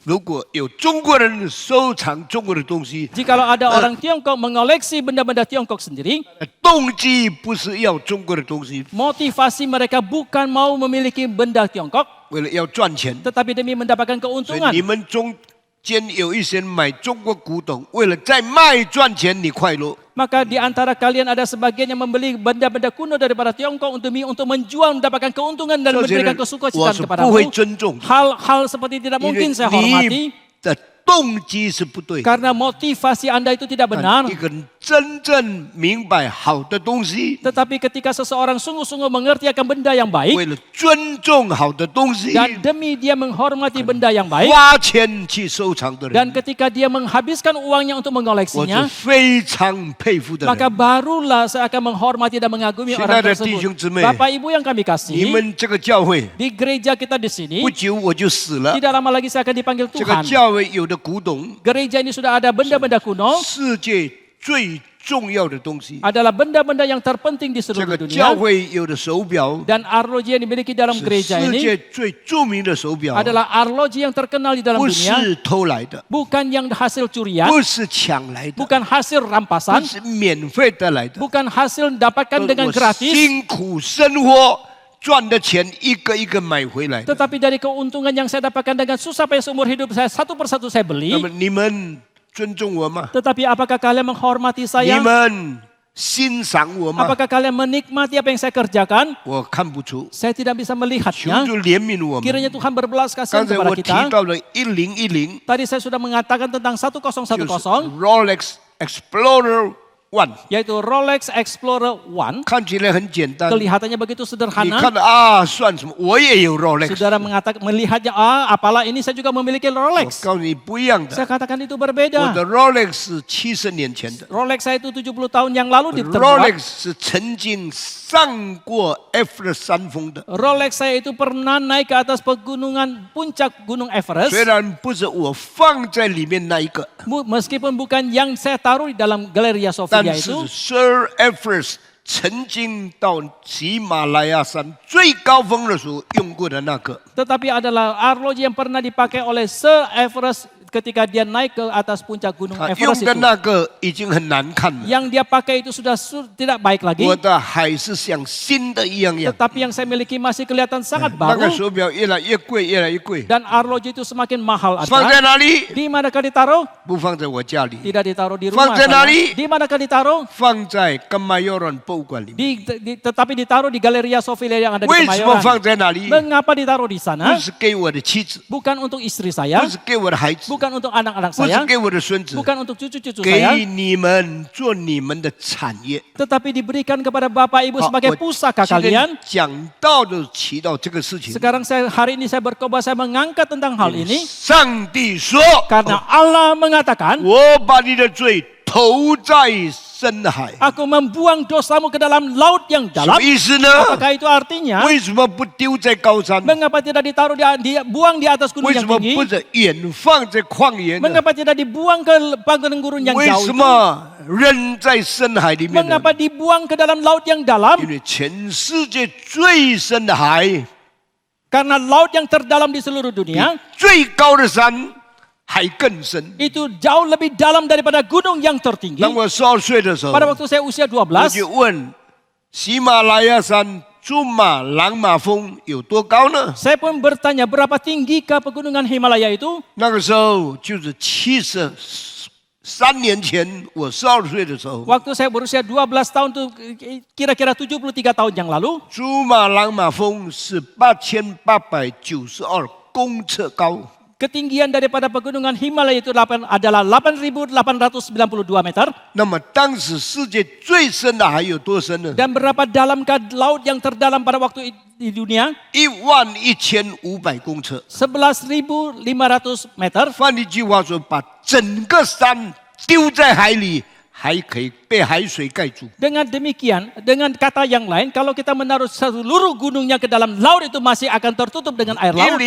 如果有中国人收藏中国的东西， Jikalau ada orang Tiongkok mengoleksi benda-benda Tiongkok sendiri, 动机不是要中国的东西， motivasi mereka bukan mau memiliki benda Tiongkok, 为了要赚钱。 tetapi demi mendapatkan 所以 keuntungan. 你们中间有一些人买中国古董，为了在卖赚钱，你快乐。 Maka di antara kalian ada sebagian yang membeli benda-benda kuno daripada Tiongkok untuk menjual, mendapatkan keuntungan dan 这些 memberikan 人我 kesukacitaan 是 kepadamu. 不会尊重的， Hal-hal seperti tidak 因为 mungkin saya hormati 你的动机是不对的。 karena motivasi Anda itu tidak 但 benar. 一个人真正明白好的东西， Tetapi ketika seseorang sungguh-sungguh mengerti akan benda yang baik 为了尊重好的东西， dan demi dia menghormati benda yang baik 花钱去收藏的 dan 人， ketika dia menghabiskan uangnya untuk 我是 mengoleksinya, 非常佩服的 maka 人。 barulah saya akan menghormati dan mengagumi orang 亲爱的弟兄 tersebut. 姊妹， Bapak Ibu yang kami 你 kasihi, 们这个教会 di gereja kita di sini, 不久我就死了。 tidak lama lagi saya akan dipanggil 这个 Tuhan. 教会有的古董， Gereja ini sudah ada benda-benda kuno, 世界最重要的东西。 adalah benda-benda yang terpenting di 这 seluruh 个教 dunia. 会有的手表 Dan arloji yang dimiliki dalam 是 gereja 世 ini 界最著名的手表， adalah arloji yang terkenal di dalam 不 dunia, 是偷来的， bukan yang hasil curian, 不是抢来的， bukan hasil 不 rampasan, 是免费得来的， bukan hasil dapatkan dengan 我 gratis, 辛苦生活赚的钱一个一个买回来的。 tetapi dari keuntungan yang saya dapatkan dengan susah payah seumur hidup saya, satu persatu saya 那 beli. 么你们尊重我吗？ Tetapi apakah kalian menghormati 你 saya? 们欣赏我吗？ Apakah kalian menikmati apa yang saya kerjakan? 我看不出， Saya tidak bisa 求 melihatnya. 主怜悯我们。 Kiranya Tuhan berbelas 刚 kasihan 才 kepada 我提 kita. 到了1010， Tadi saya sudah mengatakan tentang 就是 1010, Rolex Explorer One， yaitu Rolex Explorer One. 看起来很简单。 Kelihatannya begitu 你 sederhana. 看啊，算什么？我也有 Rolex。 Saudara mengatakan melihatnya, apalah ini saya juga memiliki 我 Rolex. 告诉你不一样 Saya 的， katakan itu 我 berbeda. 的 Rolex 是70年前的 Rolex saya itu 70 tahun yang lalu diterbuat.，Rolex 是曾经上过 F 的山峰的， Rolex saya itu pernah naik ke atas pegunungan puncak Gunung Everest. 虽然不是我放在里面那一个， Meskipun bukan yang saya taruh di dalam Galleria 但 Sofia 是 itu, Sir Everest 曾经到喜马拉雅山最高峰的时候用过的那个。 tetapi adalah arloji yang pernah dipakai oleh Sir Everest ketika dia naik ke atas puncak gunung 他 Everest 用的 itu, 那个已经很难看了。 yang dia pakai itu sudah tidak baik lagi. 我的还是像新的一样样。 Tetapi yang saya miliki masih kelihatan sangat 那个 baru. 手表越来越贵，越来越贵。 Dan arloji itu semakin mahal. 放在哪里？ Di manakah ditaruh? 不放在我家里， Tidak ditaruh di rumah Fang在 saya. 哪里？ Di manakah ditaruh? 放在甘马尤人博物馆里面。 Tetapi ditaruh di Galeria Sofia yang ada di 为什么 Kemayoran. 放在那里？ Mengapa ditaruh di 不 sana? 是给我的妻子， Bukan untuk istri saya, 不是给我的孩子， bukan untuk anak-anak 不是 saya, 给我的孙子， bukan untuk cucu-cucu saya, 给你们做你们的产业。 tetapi diberikan kepada Bapak Ibu 好， sebagai 我 pusaka 今 kalian. 天讲到的提到这个事情， Sekarang hari ini saya berkhotbah, saya mengangkat tentang hal ini 上帝说， karena Allah mengatakan, 我把你的罪投在深海。 Aku membuang dosamu ke dalam laut yang 什 dalam. 么意思呢？ Apakah itu artinya? 为什么不丢在高山？ Mengapa tidak ditaruh buang di atas gunung 为 yang 什么 tinggi? 不在远放在旷野呢？ Mengapa tidak dibuang ke padang gurun yang 为 jauh 什 itu? 么扔在深海里面呢？ Mengapa dibuang ke dalam laut yang dalam? 因为全世界最深的海， Karena laut yang terdalam di seluruh 比 dunia 最高的山还更深。 itu jauh lebih dalam daripada gunung yang tertinggi. 当我12岁的时候， Pada waktu saya usia 我 12, 就问喜马拉雅山珠穆朗玛峰有多高呢？ saya pun bertanya berapa tinggi ke pegunungan Himalaya itu? 那个时候就是73年前，我12岁的时候， Waktu saya berusia 12 tahun itu kira-kira 73 tahun yang lalu. 珠穆朗玛峰是8892公尺高。 Ketinggian daripada pegunungan Himalaya itu adalah 8.892 meter. 那么当时世界最深的海有多深呢？ Dan berapa dalamkah laut yang terdalam pada waktu di dunia? 11500公尺。 11.500 meter. 换一句话说，把整个山丢在海里，还可以被海水盖住。 Dengan demikian, dengan kata yang lain, kalau kita menaruh seluruh gunungnya ke dalam laut itu masih akan tertutup dengan air laut.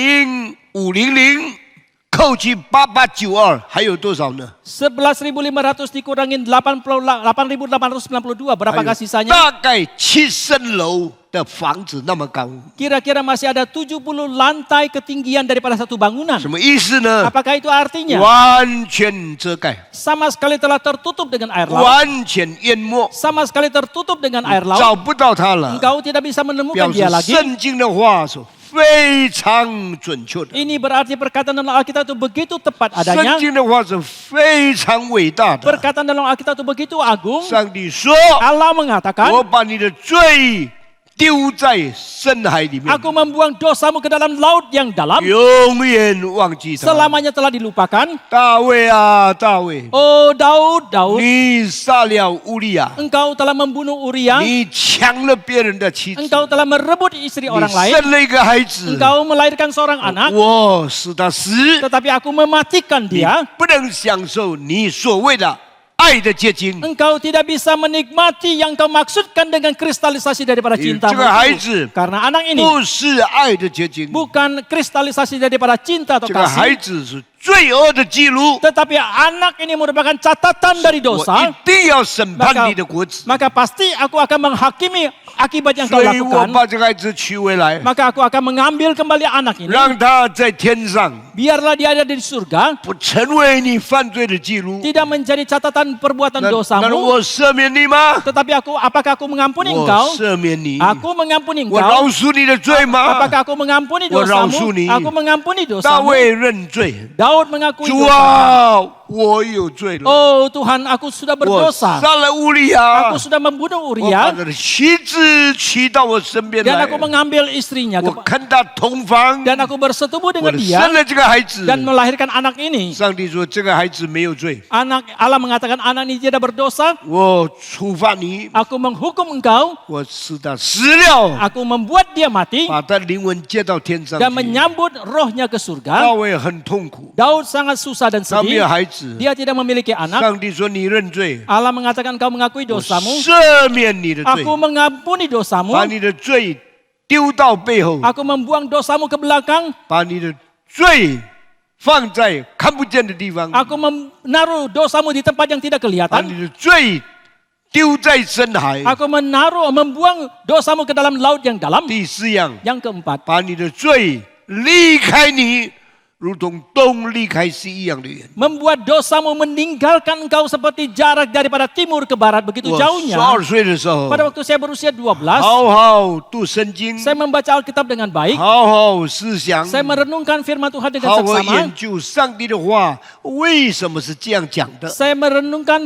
10500扣去8892，还有多少呢？ 11.500 dikurangin 8.892, berapakah 还有 sisanya? 大概7层楼的房子那么高， Kira-kira masih ada 70 lantai ketinggian daripada satu bangunan. 什么意思呢？ Apakah itu artinya? 完全遮盖， Sama sekali telah tertutup dengan air laut. 完全淹没， Sama sekali tertutup dengan air laut. 找不到它了。 Engkau tidak bisa menemukan 表示 dia lagi. 圣经的话是非常准确的， Ini berarti perkataan dalam Alkitab itu begitu tepat 圣 adanya. 经的话是非常伟大的。 Perkataan dalam Alkitab itu begitu agung. 上帝说 Allah mengatakan, 我把你的罪丢在深海里面， Aku membuang dosamu ke dalam laut yang dalam. 永远忘记他。 Selamanya telah dilupakan. 大卫啊，大卫， Oh Daud, Daud, 你杀了乌利亚， engkau telah membunuh Uria. 你抢了别人的妻子， Engkau telah merebut istri 你 orang lain. 生了一个孩子， Engkau melahirkan seorang anak. 我使他死， Tetapi aku mematikan 你 dia. 不能享受你所谓的爱的结晶。 Engkau tidak bisa menikmati yang kau maksudkan dengan kristalisasi daripada 这 cintamu 个孩 itu. 子 Karena anak ini 不是爱的结晶， bukan kristalisasi daripada cinta atau 这个孩 kasih. 子是罪恶的记录。 Tetapi anak ini merupakan catatan dari 我 dosa. 一定要审判你的国子， Maka pasti aku akan menghakimi akibat yang kau 所以我 lakukan. 把这个孩子取回来， Maka aku akan mengambil kembali anak ini. 让他在天上 Biarlah dia ada di surga. 不成为你犯罪的记录。 Tidak menjadi catatan perbuatan 那 dosamu. 我赦免你吗？ Tetapi apakah aku mengampuni 我 engkau? 赦免你。 Aku mengampuni 我饶 engkau. 恕你的罪吗？ Apakah aku mengampuni 我饶恕 dosamu? 你。 Aku mengampuni 大 dosamu. 卫认罪， Daud mengakui 主 dosa. 啊，我有罪了， Oh Tuhan, aku sudah 我 berdosa. 杀了乌利亚， Aku sudah membunuh 我把 Uria 他的妻子娶到我身边 dan 来， aku mengambil istrinya 我跟他同房， dan aku bersetubuh 我 dengan 的 dia 生了这个孩子。 dan melahirkan anak ini. 上帝说这个孩子没有罪， Allah mengatakan anak ini tidak berdosa. 我处罚你， Aku menghukum engkau. 我使他死了， Aku membuat dia mati 把他灵魂接到天上 dan 去。 menyambut rohnya ke 大 surga. 卫很痛苦， Daud sangat susah dan 他没有 sedih. 孩子。 Dia tidak memiliki anak. 上帝说你认罪， Allah mengatakan kau mengakui 我 dosamu. 赦免你的罪， Aku mengampuni dosamu. 把你的罪丢到背后， Aku membuang dosamu ke belakang. 把你的罪放在看不见的地方， Aku menaruh dosamu di tempat yang tidak 把 kelihatan. 你的罪丢在深海。 Aku membuang dosamu ke dalam laut yang dalam. 第四样， Yang keempat, 把你的罪离开你，如同东离开西一样的远。 membuat dosamu meninggalkan engkau seperti jarak daripada timur ke barat begitu 我jauhnya. 12岁的时候， Pada waktu saya berusia 12, 好好读圣经， saya membaca Alkitab dengan baik. 好好思想， Saya merenungkan firman Tuhan dengan 好好 seksama. 研究上帝的话，为什么是这样讲的？ Saya merenungkan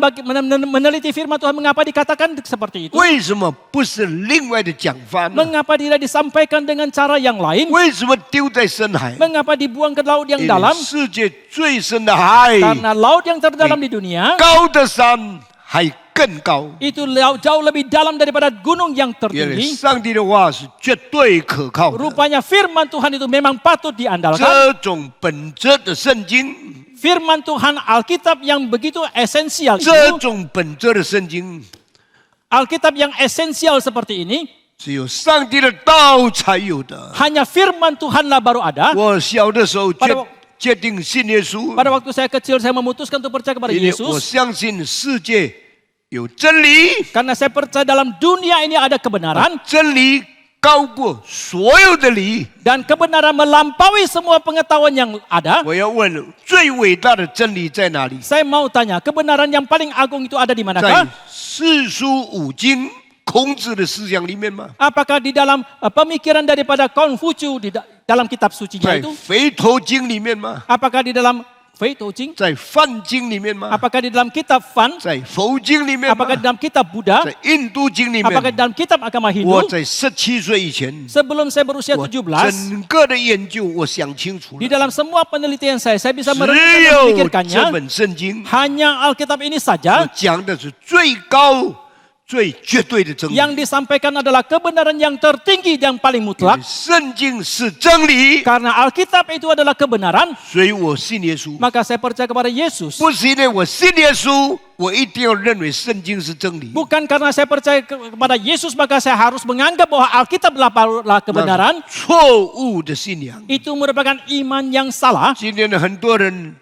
meneliti firman Tuhan mengapa dikatakan seperti itu. 为什么不是另外的讲法呢？ Mengapa tidak disampaikan dengan cara yang lain? 为什么丢在深海？ Mengapa dibuang ke laut yang 因为 dalam? 世界最深的海， Karena laut yang terdalam di dunia 高的山还更高。 itu jauh lebih dalam daripada gunung yang 因为 tertinggi. 上帝的话是绝对可靠的。 Rupanya firman Tuhan itu memang patut diandalkan. 这种本质的圣经， Firman Tuhan Alkitab yang begitu esensial 这 itu, 种本质的圣经， Alkitab yang esensial seperti ini, 只有上帝的道才有的。 hanya firman Tuhanlah baru ada. 我小的时候 Pada- 决定信耶稣， Pada waktu saya kecil saya memutuskan untuk percaya kepada 因为我 Yesus 相信世界有真理， karena saya percaya dalam dunia ini ada kebenaran 真理高过所有的理。 dan kebenaran melampaui semua pengetahuan yang ada. 我要问，最伟大的真理在哪里？ Saya mau tanya, kebenaran yang paling agung itu ada di 在 manakah? 四书五经孔子的思想里面吗？ Apakah di dalam pemikiran daripada Konfusius dalam kitab sucinya 在 itu? 肥头经里面吗？ Apakah di dalam Feitojing? 在梵经里面吗？ Apakah di dalam kitab Fan? 在佛经里面吗？ Apakah di dalam kitab Buddha? 在印度经里 Apakah di 面？ dalam kitab agama 我 Hindu? 在17岁以前， Sebelum saya berusia 我 17, 整个的研究我想清楚 di 了， dalam semua penelitian saya 只 bisa merenungkan dan 有这 memikirkannya. 本圣经， Hanya Alkitab ini 我 saja 讲的是最高、最绝对的真理。 yang disampaikan adalah kebenaran yang tertinggi dan paling 因为 mutlak. 圣经是真理， Karena Alkitab itu adalah kebenaran, 所以我信耶稣。 maka saya percaya kepada Yesus. 不是因为我信耶稣，我一定要认为圣经是真理。 Bukan karena saya percaya kepada Yesus, maka saya harus menganggap bahwa Alkitab adalah kebenaran. 错误的信仰。 Itu merupakan iman yang salah. 今天的很多人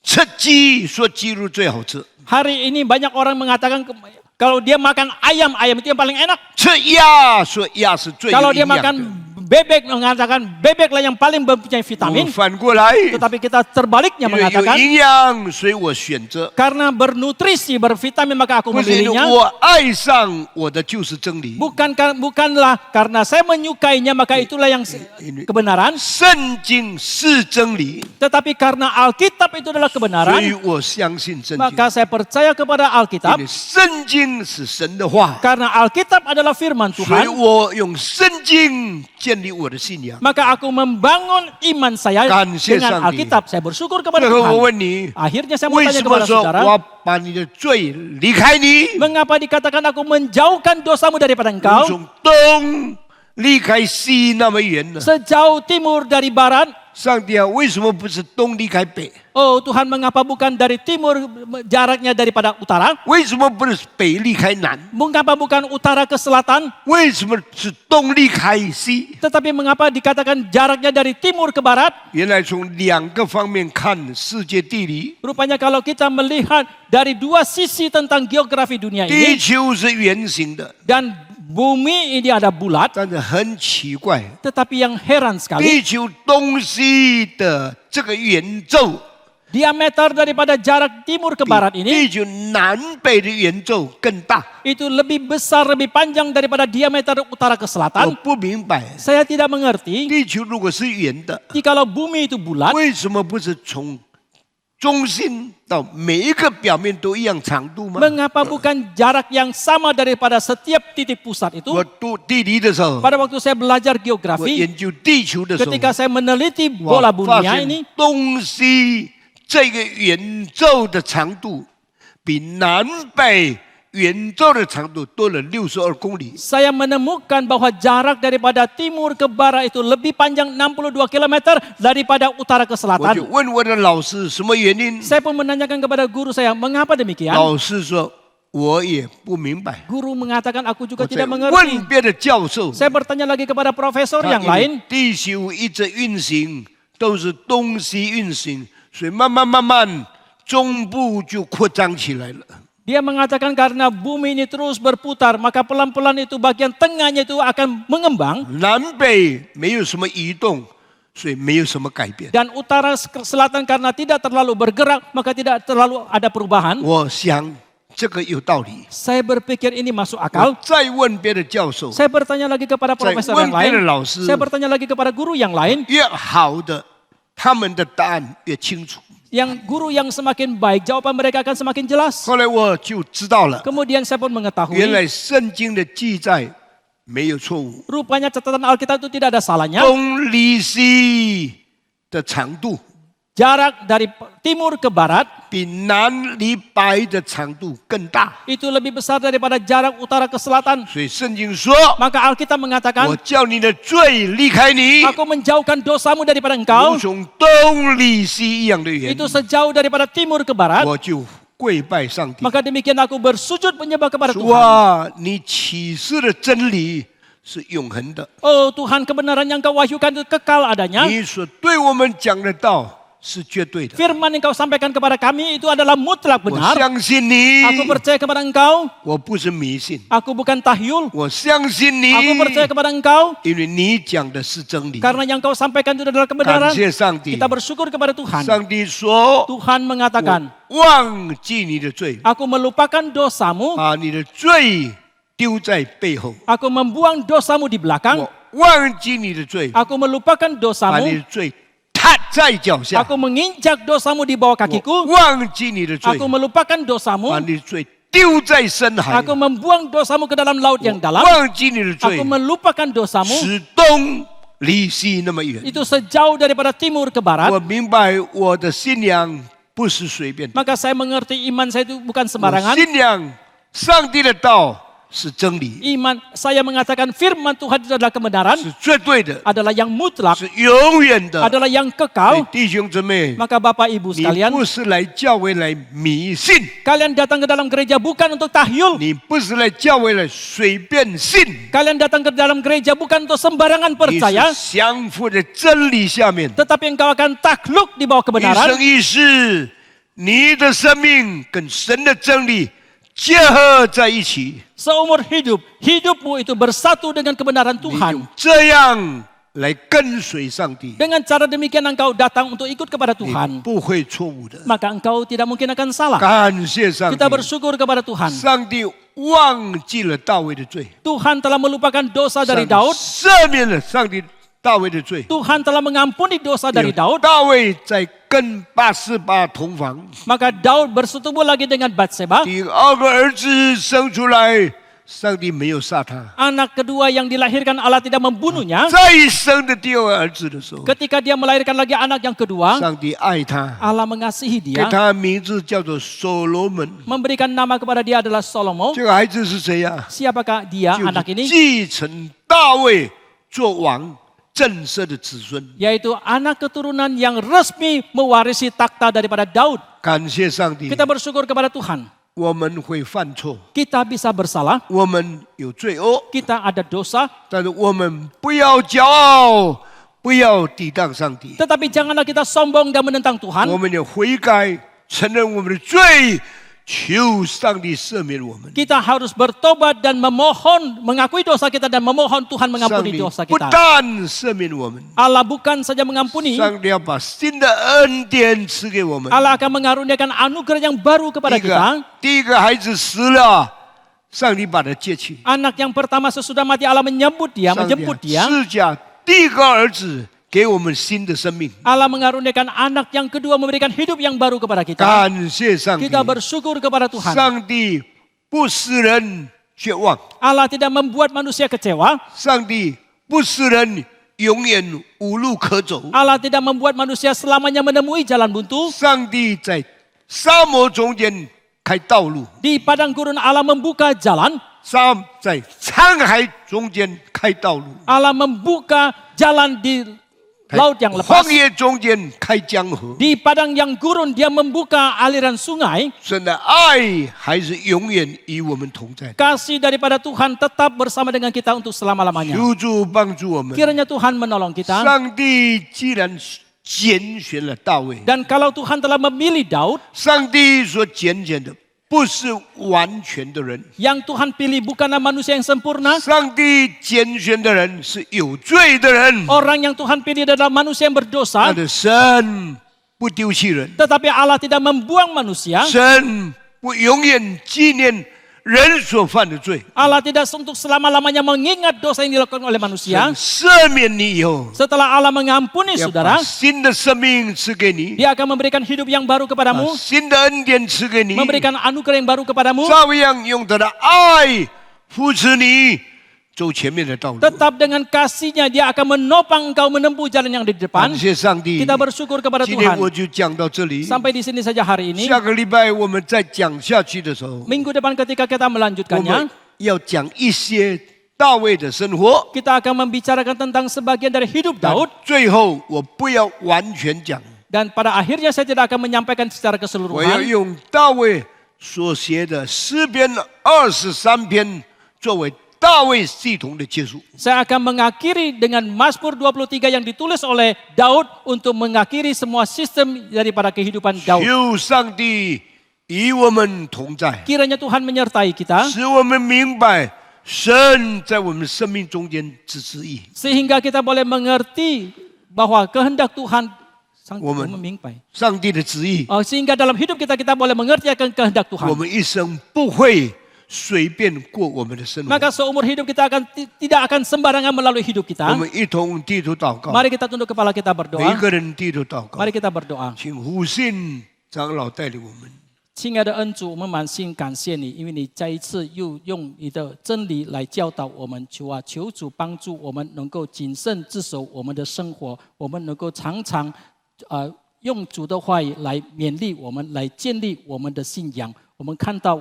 吃鸡，说鸡肉最好吃； Hari ini banyak orang mengatakan kalau dia makan ayam, ayam itu yang paling enak. 吃鸭，说鸭是最有 Kalau dia 营养 makan 的。 bebek, mengatakan bebeklah yang paling mempunyai 我 vitamin. 反过来， Tetapi kita terbaliknya 因为有 mengatakan 营养，所以我选择。 karena bernutrisi, bervitamin maka aku 不是因为 memilihnya. 我爱上我的就是真理。 Bukanlah karena saya menyukainya maka itulah yang kebenaran. 圣经是真理， Tetapi karena Alkitab itu adalah 所 kebenaran, 以我相信圣经。 maka saya percaya kepada 因 Alkitab. 为圣经是神的话， Karena Alkitab adalah firman 所以 Tuhan, 我用圣经建立我的信仰。 maka aku membangun iman saya Kansia dengan Sangdi. Alkitab. Saya bersyukur kepada 最后我 Tuhan. 问你， Akhirnya saya mau 为 tanya 什么 kepada 说 saudara, 我要把你的罪离开你？ mengapa dikatakan aku menjauhkan dosamu daripada 如 engkau 从东离开西那么远呢？ sejauh timur dari barat? 上帝啊，为什么不是东离开北？ Oh Tuhan, mengapa bukan dari timur jaraknya daripada utara? 为什么不是北离开南？ Mengapa bukan utara ke selatan? 为什么是东离开西？ Tetapi mengapa dikatakan jaraknya dari timur ke barat? 原来从两个方面看世界地理， Rupanya kalau kita melihat dari dua sisi tentang geografi dunia 地 ini, 球是圆形的， dan bumi ini ada bulat, 但是很奇怪， tetapi yang heran sekali, 地球东西的这个圆周， diameter daripada jarak timur ke barat 比 ini 地球南北的圆周更大。 itu lebih besar, lebih panjang daripada diameter utara ke 我 selatan. 不明白， Saya tidak mengerti, 地球如果是圆的， jikalau bumi itu bulat, 为什么不是从中心到每一个表面都一样长度吗？ mengapa bukan jarak yang sama daripada setiap titik pusat itu? 我读地理的时候， Pada waktu saya belajar 我 geografi, 研究地球的时候， ketika saya meneliti 我 bola 发 dunia 现 ini, 东西这个圆周的长度比南北圆周的长度多了62公里。 saya menemukan bahwa jarak daripada timur ke barat itu lebih panjang 62 km daripada utara ke 我就 selatan. 问我的老师什么原因， Saya pun menanyakan kepada guru saya, mengapa demikian? 老师说我也不明白。 Guru mengatakan aku 我 juga 再 tidak mengerti. 问别的教授， Saya bertanya lagi kepada profesor 他 yang 因为 lain. 地球一直运行都是东西运行，所以慢慢中部就扩张起来了。 Dia mengatakan karena bumi ini terus berputar, maka pelan-pelan itu bagian tengahnya itu akan mengembang. 南北没有什么移动，所以没有什么改变。 Dan utara selatan karena tidak terlalu bergerak, maka tidak terlalu ada perubahan. 我想这个有道理。 Saya berpikir ini masuk 我 akal. 再问别的教授， Saya bertanya lagi kepada 再 profesor 问 yang 别的 lain. 老师， Saya bertanya lagi kepada guru yang lain. 越好的，他们的答案越清楚。 Yang guru yang semakin baik, jawaban mereka akan semakin jelas. 后来我就知道了， Kemudian saya pun 原 mengetahui, 来圣经的记载没有错误。 rupanya catatan Alkitab itu tidak ada salahnya. 东离西的长度 Jarak dari timur ke barat 比南离北的长度更大， itu lebih besar daripada jarak utara ke selatan. 所以圣经说 Maka Alkitab 我 mengatakan, 叫你的罪离开你， aku menjauhkan dosamu daripada engkau. 如同东离西一样的远， Itu sejauh daripada timur ke barat. 我就跪拜上帝。 Maka demikian aku bersujud menyembah kepada 主 Tuhan. 啊，你启示的真理是永恒的， Oh Tuhan, kebenaran yang kau wahyukan itu kekal adanya. 你所对我们讲的道是绝对的。 Firman yang kau sampaikan kepada kami itu adalah mutlak 我 benar. 相信你， Aku percaya kepada engkau. 我不是迷信， Aku bukan tahyul. 我相信你， Aku percaya kepada engkau. 因为你讲的是真理。 Karena yang kau sampaikan itu adalah 感 kebenaran. 谢上帝， Kita bersyukur kepada Tuhan. 上帝说 Tuhan mengatakan, 忘记你的罪， aku melupakan dosamu. 把你的罪丢在背后。 Aku membuang dosamu di belakang. 我忘记你的罪， Aku melupakan 把你 dosamu. 的罪踏在脚下。 Aku menginjak dosamu di bawah 我 kakiku. 忘记你的罪， Aku melupakan 把 dosamu. 你的罪丢在深海。 Aku membuang dosamu ke dalam laut yang dalam. 忘记你的罪 Aku，melupakan dosamu. 使东离西那么远。 Itu sejauh daripada timur ke barat. 我明白我的信仰不是随便的， Maka saya mengerti iman saya itu bukan 我 sembarangan. 信仰上帝的道是真理， Iman saya mengatakan firman Tuhan itu adalah kebenaran, 是绝对的， adalah yang mutlak, 是永远的。 adalah yang 所以 kekal. 弟兄姊妹， Maka Bapak Ibu 你 sekalian, 不是来教会来迷信， kalian datang ke dalam gereja bukan untuk tahyul. 你不是来教会来随便信， Kalian datang ke dalam gereja bukan untuk sembarangan 你 percaya, 是降服在真理下面， tetapi engkau akan takluk di bawah 一 kebenaran. 生一世，你的生命跟神的真理结合在一起， Seumur hidup, hidupmu itu bersatu dengan kebenaran 你 Tuhan. 就这样来跟随上帝， Dengan cara demikian engkau datang untuk ikut kepada 你 Tuhan. 不会错误的。 Maka engkau tidak mungkin akan salah. 感谢上帝 Kita，bersyukur kepada Tuhan. 上帝忘记了大卫的罪， Tuhan telah melupakan dosa 上 dari 帝 Daud. 赦免了上帝大卫的罪。 Tuhan telah mengampuni dosa dari 有 Daud. 大卫在跟八十八同房， Maka Daud bersetubuh lagi dengan Batseba. 第二个儿子生出来，上帝没有杀他。 Anak kedua yang dilahirkan Allah tidak membunuhnya. 再生的第二个儿子的时候， Ketika dia melahirkan lagi anak yang kedua, 上帝爱他， Allah mengasihi 给 dia. 他名字叫做所罗门。 Memberikan nama kepada dia adalah Salomo. 这个孩子是谁呀、 Siapakah dia 就 anak 是 ini? 继承大卫做王正色的子孙。 Yaitu anak keturunan yang resmi mewarisi takhta daripada Daud. 感谢上帝， Kita bersyukur kepada Tuhan. 我们会犯错， Kita bisa bersalah, 我们有罪恶， kita ada dosa, 但是我们不要骄傲，不要抵挡上帝。 tetapi janganlah kita sombong dan menentang 我 Tuhan. 们要悔改，承认我们的罪，求上帝赦免我们。 Kita harus bertobat dan memohon, mengakui dosa kita dan memohon Tuhan 上 mengampuni 帝 dosa 不 kita. 但赦免我们， Allah bukan saja mengampuni, 上帝要把新的恩典赐给我们。 Allah akan mengaruniakan anugerah yang baru kepada 第一 kita. 个孩子死了，上帝把他接去， Anak yang pertama sesudah mati Allah menjemput dia, 上帝 menjemput dia. 赐下第一个儿子给我们新的生命。 Allah mengaruniakan anak yang kedua memberikan hidup yang baru kepada kita. 感谢上帝， Kita bersyukur kepada Tuhan. 上帝不使人绝望， Allah tidak membuat manusia kecewa. 上帝不使人永远无路可走。 Allah tidak membuat manusia selamanya menemui jalan buntu. 上帝在沙漠中间开道路， Di padang gurun Allah membuka jalan. 在沧海中间开道路， Allah membuka jalan di laut yang 荒 lepas. 野中间开江河。 Di padang yang gurun dia membuka aliran sungai. 神的爱还是永远与我们同在。 Kasih daripada Tuhan tetap bersama dengan kita untuk selama-lamanya. 求主帮助我们。 Kiranya Tuhan menolong kita. 上帝既然拣选了大卫， Dan kalau Tuhan telah memilih Daud, 上帝所拣选的不是完全的人。 Yang Tuhan pilih bukanlah manusia yang sempurna. 上帝拣选的人是有罪的人， Orang yang Tuhan pilih adalah manusia yang 他 berdosa. 的神不丢弃人， Tetapi Allah tidak membuang manusia. 神不永远纪念人所犯的罪， Allah tidak untuk selama-lamanya mengingat dosa yang dilakukan oleh manusia. 神赦免你以后， Setelah Allah mengampuni 要 saudara, 把新的生命赐给你， Dia akan memberikan hidup yang baru 把 kepadamu, 新的恩典赐给你， memberikan anugerah yang baru kepadamu, 照样用他的爱扶持你走前面的道路。 tetap dengan kasih-Nya Dia akan menopang engkau menempuh jalan yang di 感 depan. 谢上帝， Kita bersyukur kepada 今天 Tuhan. 我就讲到这里。 Sampai di sini saja hari ini. 下个礼拜我们再讲下去的时候， Minggu depan ketika kita 我 melanjutkannya, 们要讲一些大卫的生活。 kita akan membicarakan tentang sebagian dari hidup 但 Daud. 最后我不要完全讲， Dan pada akhirnya saya tidak akan menyampaikan secara 我要 keseluruhan. 用大卫所写的诗篇23篇作为大卫系统的结束。 Saya akan mengakhiri dengan Mazmur 23 yang ditulis oleh Daud untuk mengakhiri semua sistem daripada kehidupan Daud. 求上帝与我们同在， Kiranya Tuhan menyertai kita 使我们明白神在我们生命中间之旨意。 sehingga kita boleh mengerti bahwa kehendak Tuhan Woman. memimpai. 上帝的旨意， Sehingga dalam hidup kita boleh mengerti akan kehendak 我 Tuhan. 们一生不会随便过我们的生活。 Maka seumur hidup kita tidak akan sembarangan melalui hidup 我 kita. 们一同低头祷告， Mari kita tunduk kepala kita 每一 berdoa. 个人低头祷告 Mari，kita berdoa. 请胡信长老带领我们。 亲爱的恩主，我们满心感谢你，因为你再一次又用你的真理来教导我们。求啊，求主帮助我们能够谨慎自守我们的生活，我们能够常常用主的话语来勉励我们，来建立我们的信仰。我们看到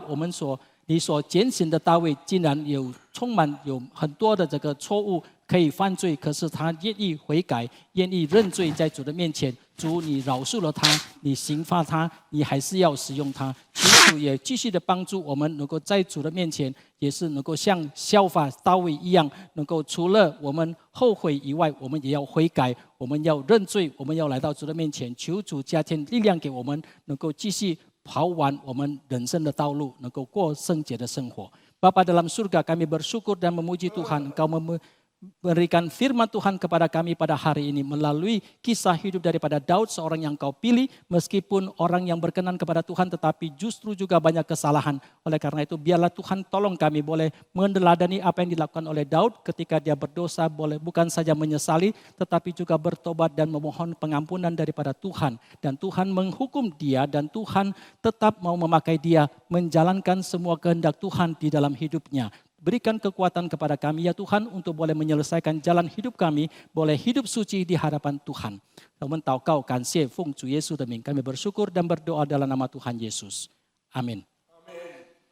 你所拣选的大卫，竟然充满有很多的这个错误可以犯罪，可是他愿意悔改，愿意认罪，在主的面前。主，你饶恕了他，你刑罚他，你还是要使用他。求主也继续的帮助我们，能够在主的面前，也是能够像效法大卫一样，能够除了我们后悔以外，我们也要悔改，我们要认罪，我们要来到主的面前，求主加添力量给我们，能够继续跑完我们人生的道路，能够过圣洁的生活。Bapa dalam surga, kami bersyukur dan memuji Tuhan, Engkau memberikan firman Tuhan kepada kami pada hari ini melalui kisah hidup daripada Daud, seorang yang Kau pilih, meskipun orang yang berkenan kepada Tuhan tetapi justru juga banyak kesalahan. Oleh karena itu biarlah Tuhan tolong kami boleh meneladani apa yang dilakukan oleh Daud ketika dia berdosa, boleh bukan saja menyesali tetapi juga bertobat dan memohon pengampunan daripada Tuhan. Dan Tuhan menghukum dia dan Tuhan tetap mau memakai dia menjalankan semua kehendak Tuhan di dalam hidupnya. Berikan kekuatan kepada kami ya Tuhan untuk boleh menyelesaikan jalan hidup kami, boleh hidup suci di hadapan Tuhan. Kami tahu kau kan, 奉主耶稣的名 kami bersyukur dan berdoa dalam nama Tuhan Yesus. Amin.